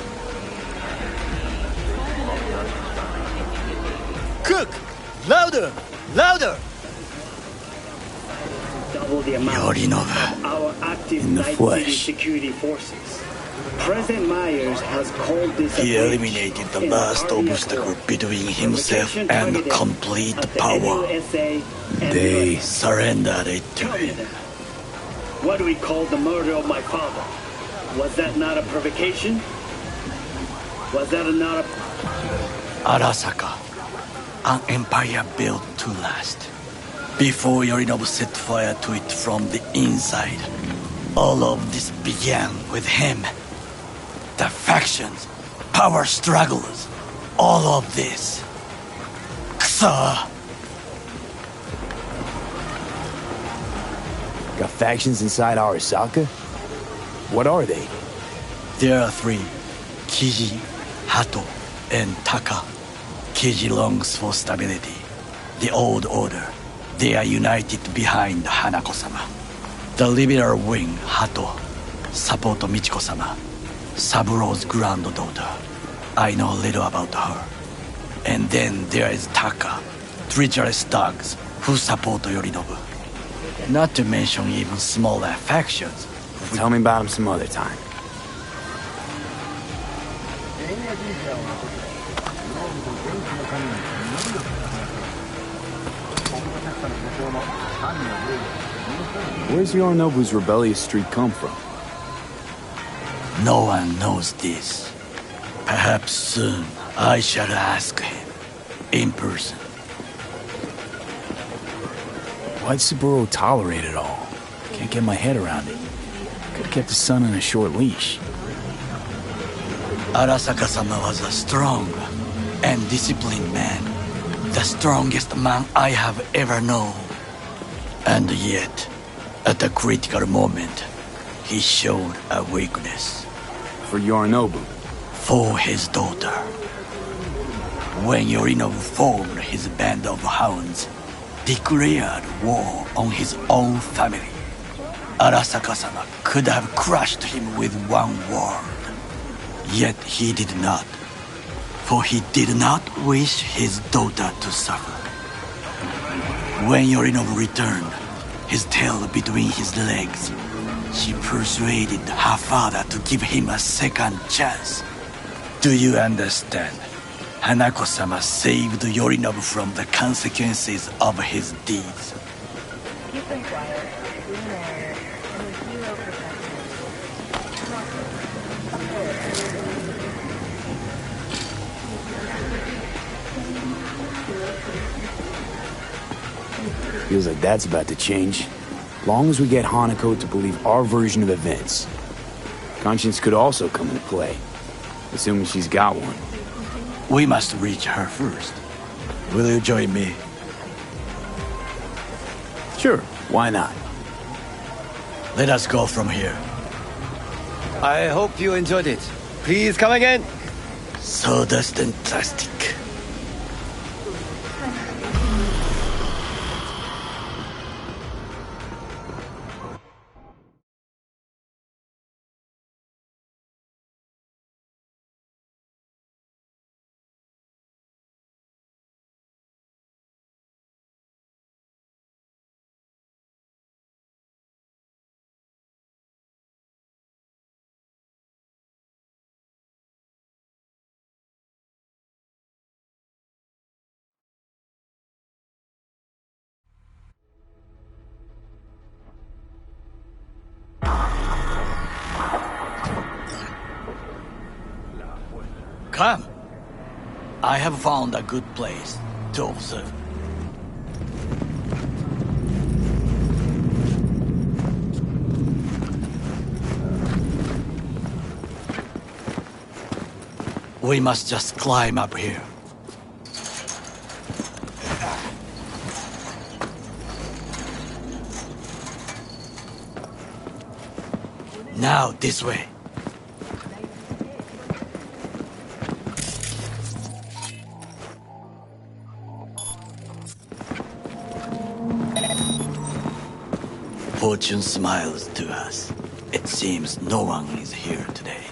Cook! Louder! Louder! double the amount of our active in the Night flesh. City security forces. President Myers has called this He a breach eliminated the in last Army obstacle Accord. between himself Provocation and targeted complete at the power. NUSA and They NUSA. surrendered it to Tell me him. then, what do we call the murder of my father? Was that not a provocation? Was that not a... Arasaka, an empire built to last. Before Yorinobu set fire to it from the inside, all of this began with him. The factions, power struggles, all of this. Kusa! Got factions inside Arasaka? What are they? There are three: Kiji, Hato, and Taka. Kiji longs for stability. The old order. They are united behind Hanako-sama. The liberal wing, Hato, support Michiko-sama, Saburo's granddaughter. I know little about her. And then there is Taka, treacherous thugs who support Yorinobu. Not to mention even smaller factions. Tell me about him some other time. Where's Yorinobu's rebellious streak come from? No one knows this. Perhaps soon I shall ask him in person. Why'd Saburo tolerate it all? Can't get my head around it. Could've kept his son on a short leash. Arasaka-sama was a strong and disciplined man. The strongest man I have ever known. And yet, at a critical moment, he showed a weakness. For Yorinobu? For his daughter. When Yorinobu formed his band of hounds, declared war on his own family, Arasaka-sama could have crushed him with one word. Yet he did not. For he did not wish his daughter to suffer. When Yorinobu returned, his tail between his legs, she persuaded her father to give him a second chance. Do you understand? Hanako-sama saved Yorinobu from the consequences of his deeds. You've been quiet. You're an area, and a hero Feels like that's about to change. Long as we get Hanako to believe our version of events. Conscience could also come into play, assuming she's got one. We must reach her first. Will you join me? Sure, why not? Let us go from here. I hope you enjoyed it. Please come again. Sawdust and plastic. Come. I have found a good place to observe. We must just climb up here. Now, this way. Fortune smiles to us. It seems no one is here today.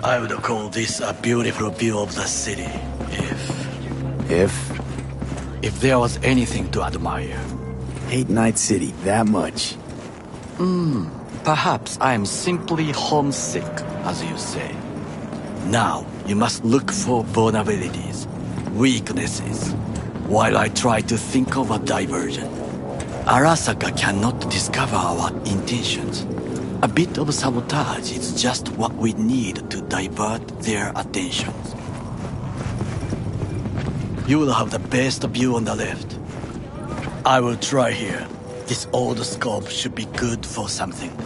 I would call this a beautiful view of the city, if there was anything to admire. Hate Night City that much. Perhaps I am simply homesick, as you say. Now, you must look for vulnerabilities, weaknesses, while I try to think of a diversion. Arasaka cannot discover our intentions. A bit of sabotage is just what we need to divert their attentions. You will have the best view on the left. I will try here. This old scope should be good for something.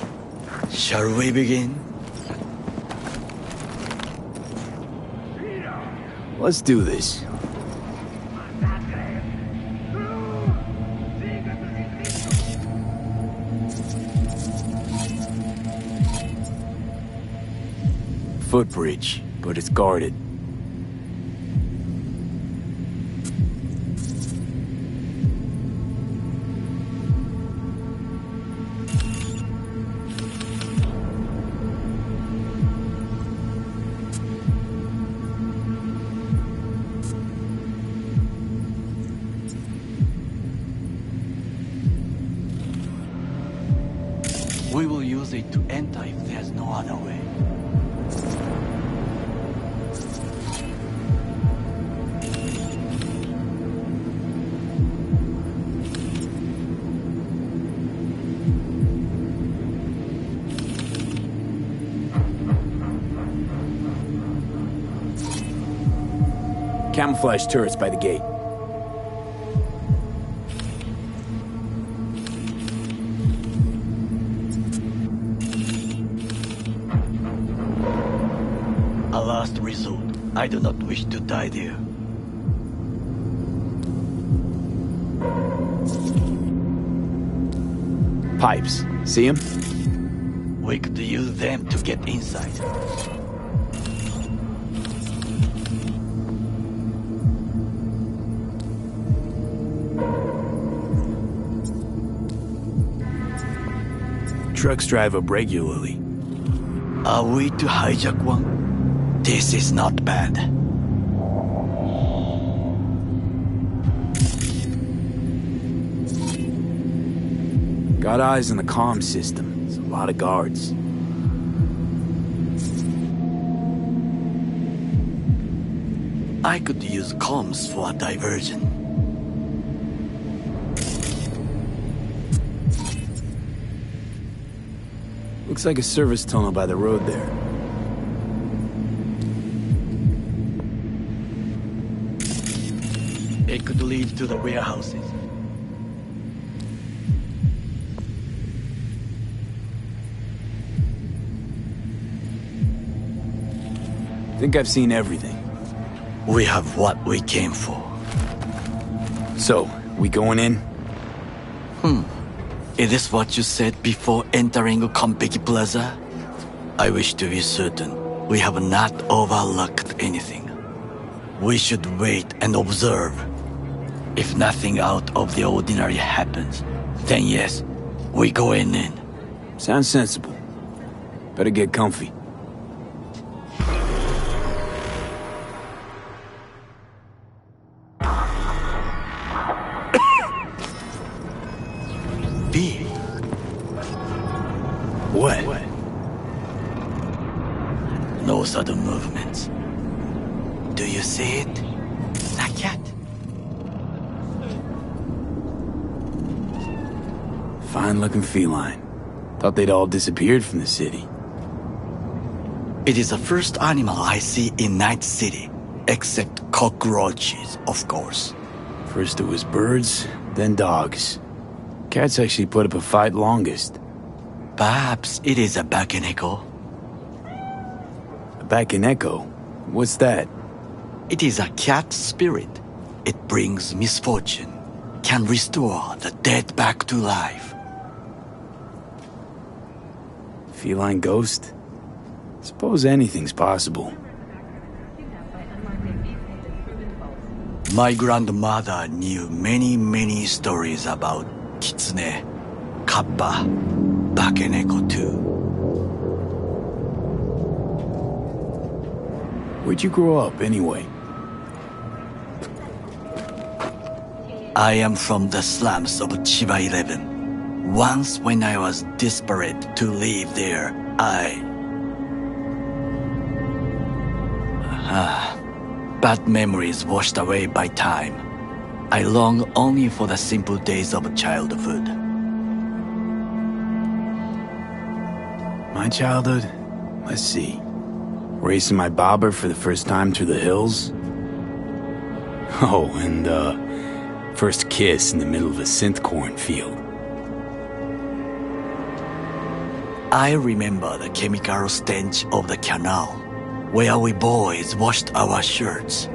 Shall we begin? Let's do this. Footbridge, but it's guarded. We will use it to enter if there's no other way. Camouflage turrets by the gate. A last resort. I do not wish to die there. Pipes. See them? We could use them to get inside. Trucks drive up regularly. Are we to hijack one? This is not bad. Got eyes on the comm system. There's a lot of guards. I could use comms for a diversion. Looks like a service tunnel by the road there. It could lead to the warehouses. Think I've seen everything. We have what we came for. So, we going in? Is this what you said before entering Konpeki Plaza? I wish to be certain we have not overlooked anything. We should wait and observe. If nothing out of the ordinary happens, then yes, we go in. Sounds sensible. Better get comfy. What? No sudden movements. Do you see it? Not yet. Fine-looking feline. Thought they'd all disappeared from the city. It is the first animal I see in Night City, except cockroaches, of course. First it was birds, then dogs. Cats actually put up a fight longest. Perhaps it is a Bakeneko. A Bakeneko? What's that? It is a cat spirit. It brings misfortune, can restore the dead back to life. Feline ghost? Suppose anything's possible. My grandmother knew many stories about Kitsune, Kappa, Bakeneko too. Where'd you grow up, anyway? I am from the slums of Chiba 11. Once when I was desperate to live there, bad memories washed away by time. I long only for the simple days of childhood. My childhood? Let's see. Racing my bobber for the first time through the hills? Oh, and, first kiss in the middle of a synth cornfield. I remember the chemical stench of the canal, where we boys washed our shirts.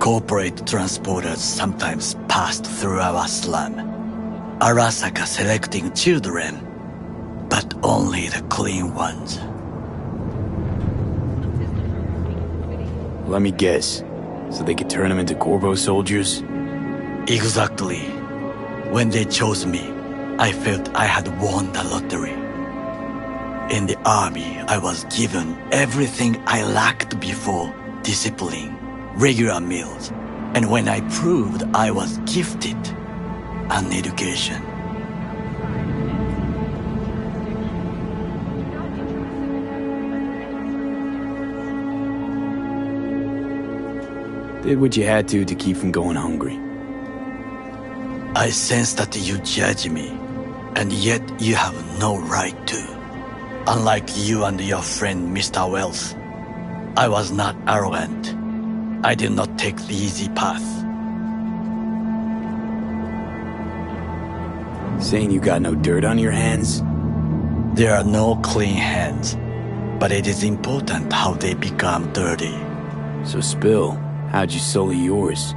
Corporate transporters sometimes passed through our slum, Arasaka selecting children, but only the clean ones. Let me guess. So they could turn them into Corvo soldiers? Exactly. When they chose me, I felt I had won the lottery. In the army, I was given everything I lacked before: discipline, regular meals, and when I proved I was gifted, an education. Did what you had to keep from going hungry. I sense that you judge me, and yet you have no right to. Unlike you and your friend Mr. Wells, I was not arrogant. I did not take the easy path. Saying you got no dirt on your hands? There are no clean hands, but it is important how they become dirty. So spill. How'd you sully yours?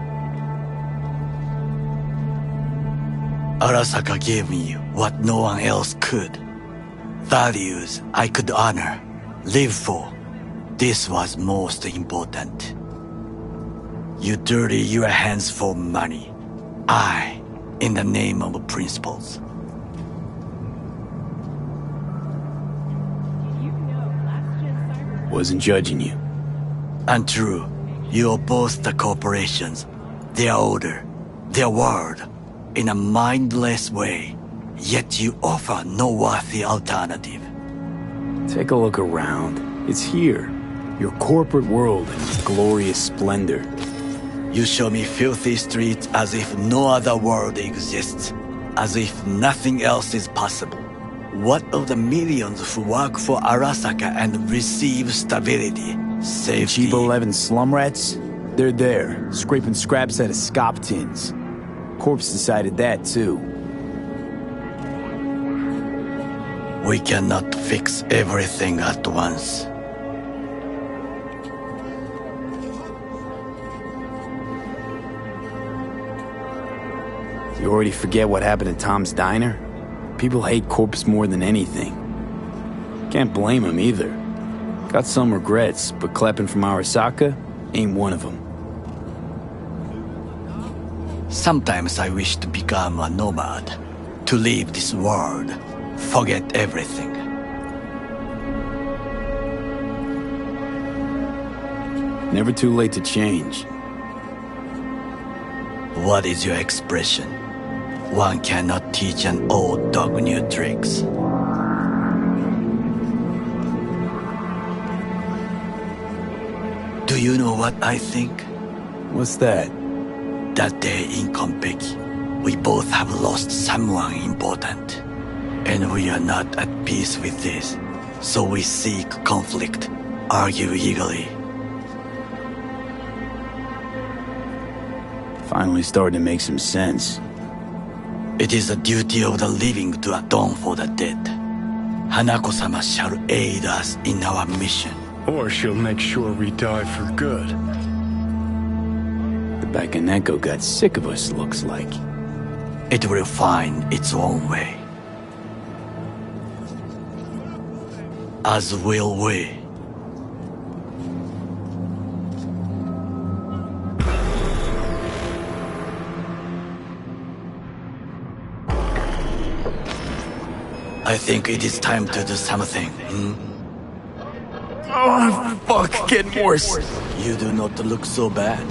Arasaka gave me what no one else could. Values I could honor, live for. This was most important. You dirty your hands for money. I, in the name of principles. Wasn't judging you. Untrue. You oppose the corporations, their order, their word, in a mindless way, yet you offer no worthy alternative. Take a look around. It's here. Your corporate world in its glorious splendor. You show me filthy streets as if no other world exists, as if nothing else is possible. What of the millions who work for Arasaka and receive stability? Safety. Chiba 11 slum rats? They're there, scraping scraps out of scop tins. Corpse decided that, too. We cannot fix everything at once. You already forget what happened at Tom's Diner? People hate Corpse more than anything. Can't blame him either. Got some regrets, but clapping from Arasaka ain't one of them. Sometimes I wish to become a nomad, to leave this world, forget everything. Never too late to change. What is your expression? One cannot teach an old dog new tricks. Do you know what I think? What's that? That day in Konpeki, we both have lost someone important. And we are not at peace with this. So we seek conflict, argue eagerly. Finally starting to make some sense. It is the duty of the living to atone for the dead. Hanako-sama shall aid us in our mission. Or she'll make sure we die for good. The Bakaneko got sick of us, looks like. It will find its own way. As will we. I think it is time to do something. Oh, fuck, getting worse. You do not look so bad.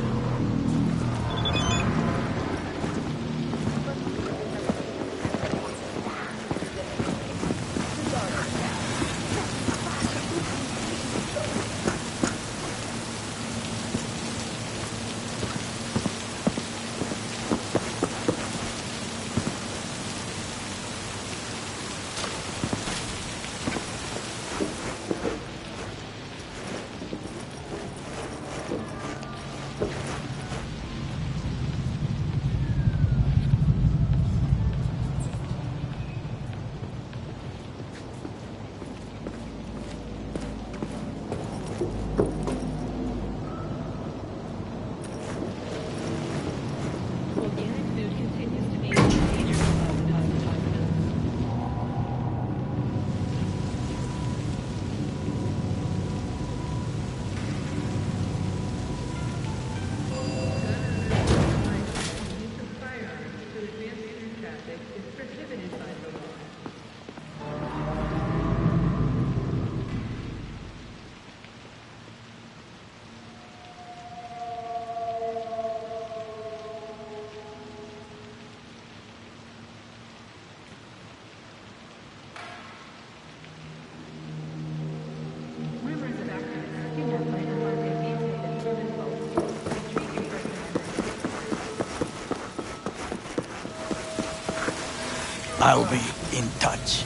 I'll be in touch.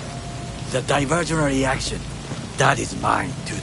The diversionary action, that is mine to do.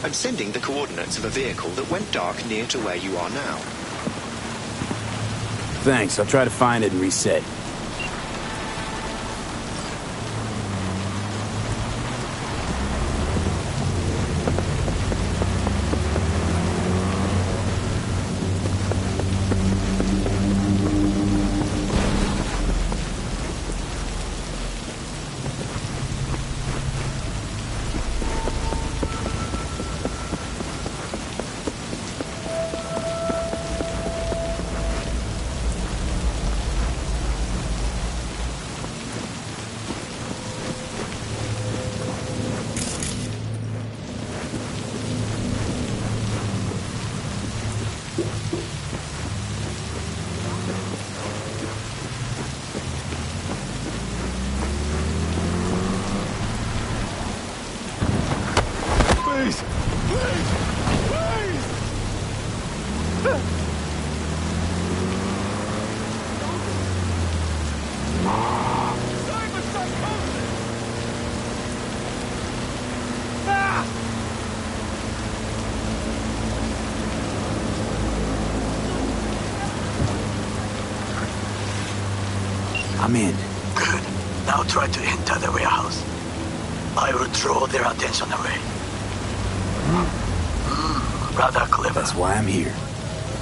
I'm sending the coordinates of a vehicle that went dark near to where you are now. Thanks, I'll try to find it and reset. Please! Please! Please! I'm in. Good. Now try to enter the warehouse. I will draw their attention away. Rather clever. That's why I'm here.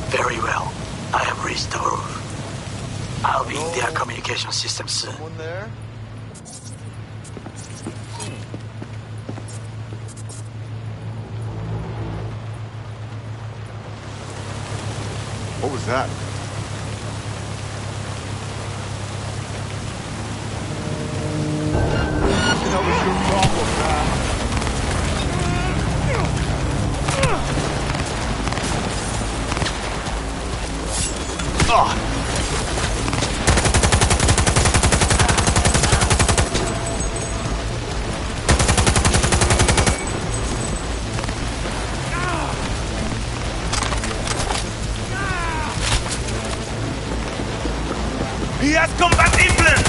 Very well. I have reached the roof. I'll be in their communication system soon. Someone there? What was that? What the hell was your problem, man? He has combat implant!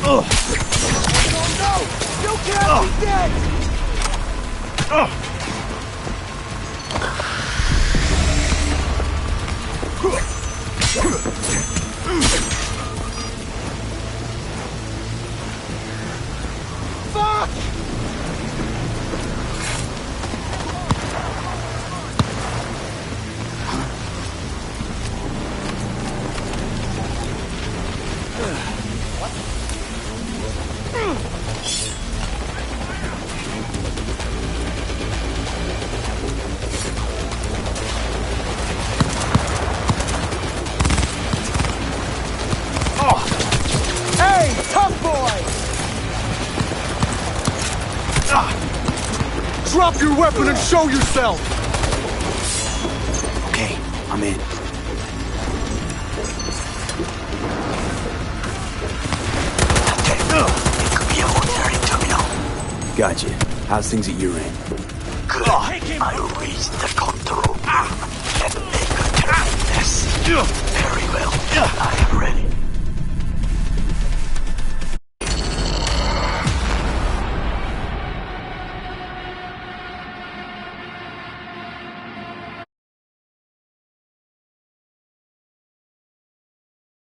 Oh no! You can't be dead! Fuck! Hey, tough boy! Drop your weapon and show yourself! Okay, I'm in. It could be a ordinary terminal. Gotcha. How's things at your end? Good. I raised the control and make a turn this. Very well. I am ready.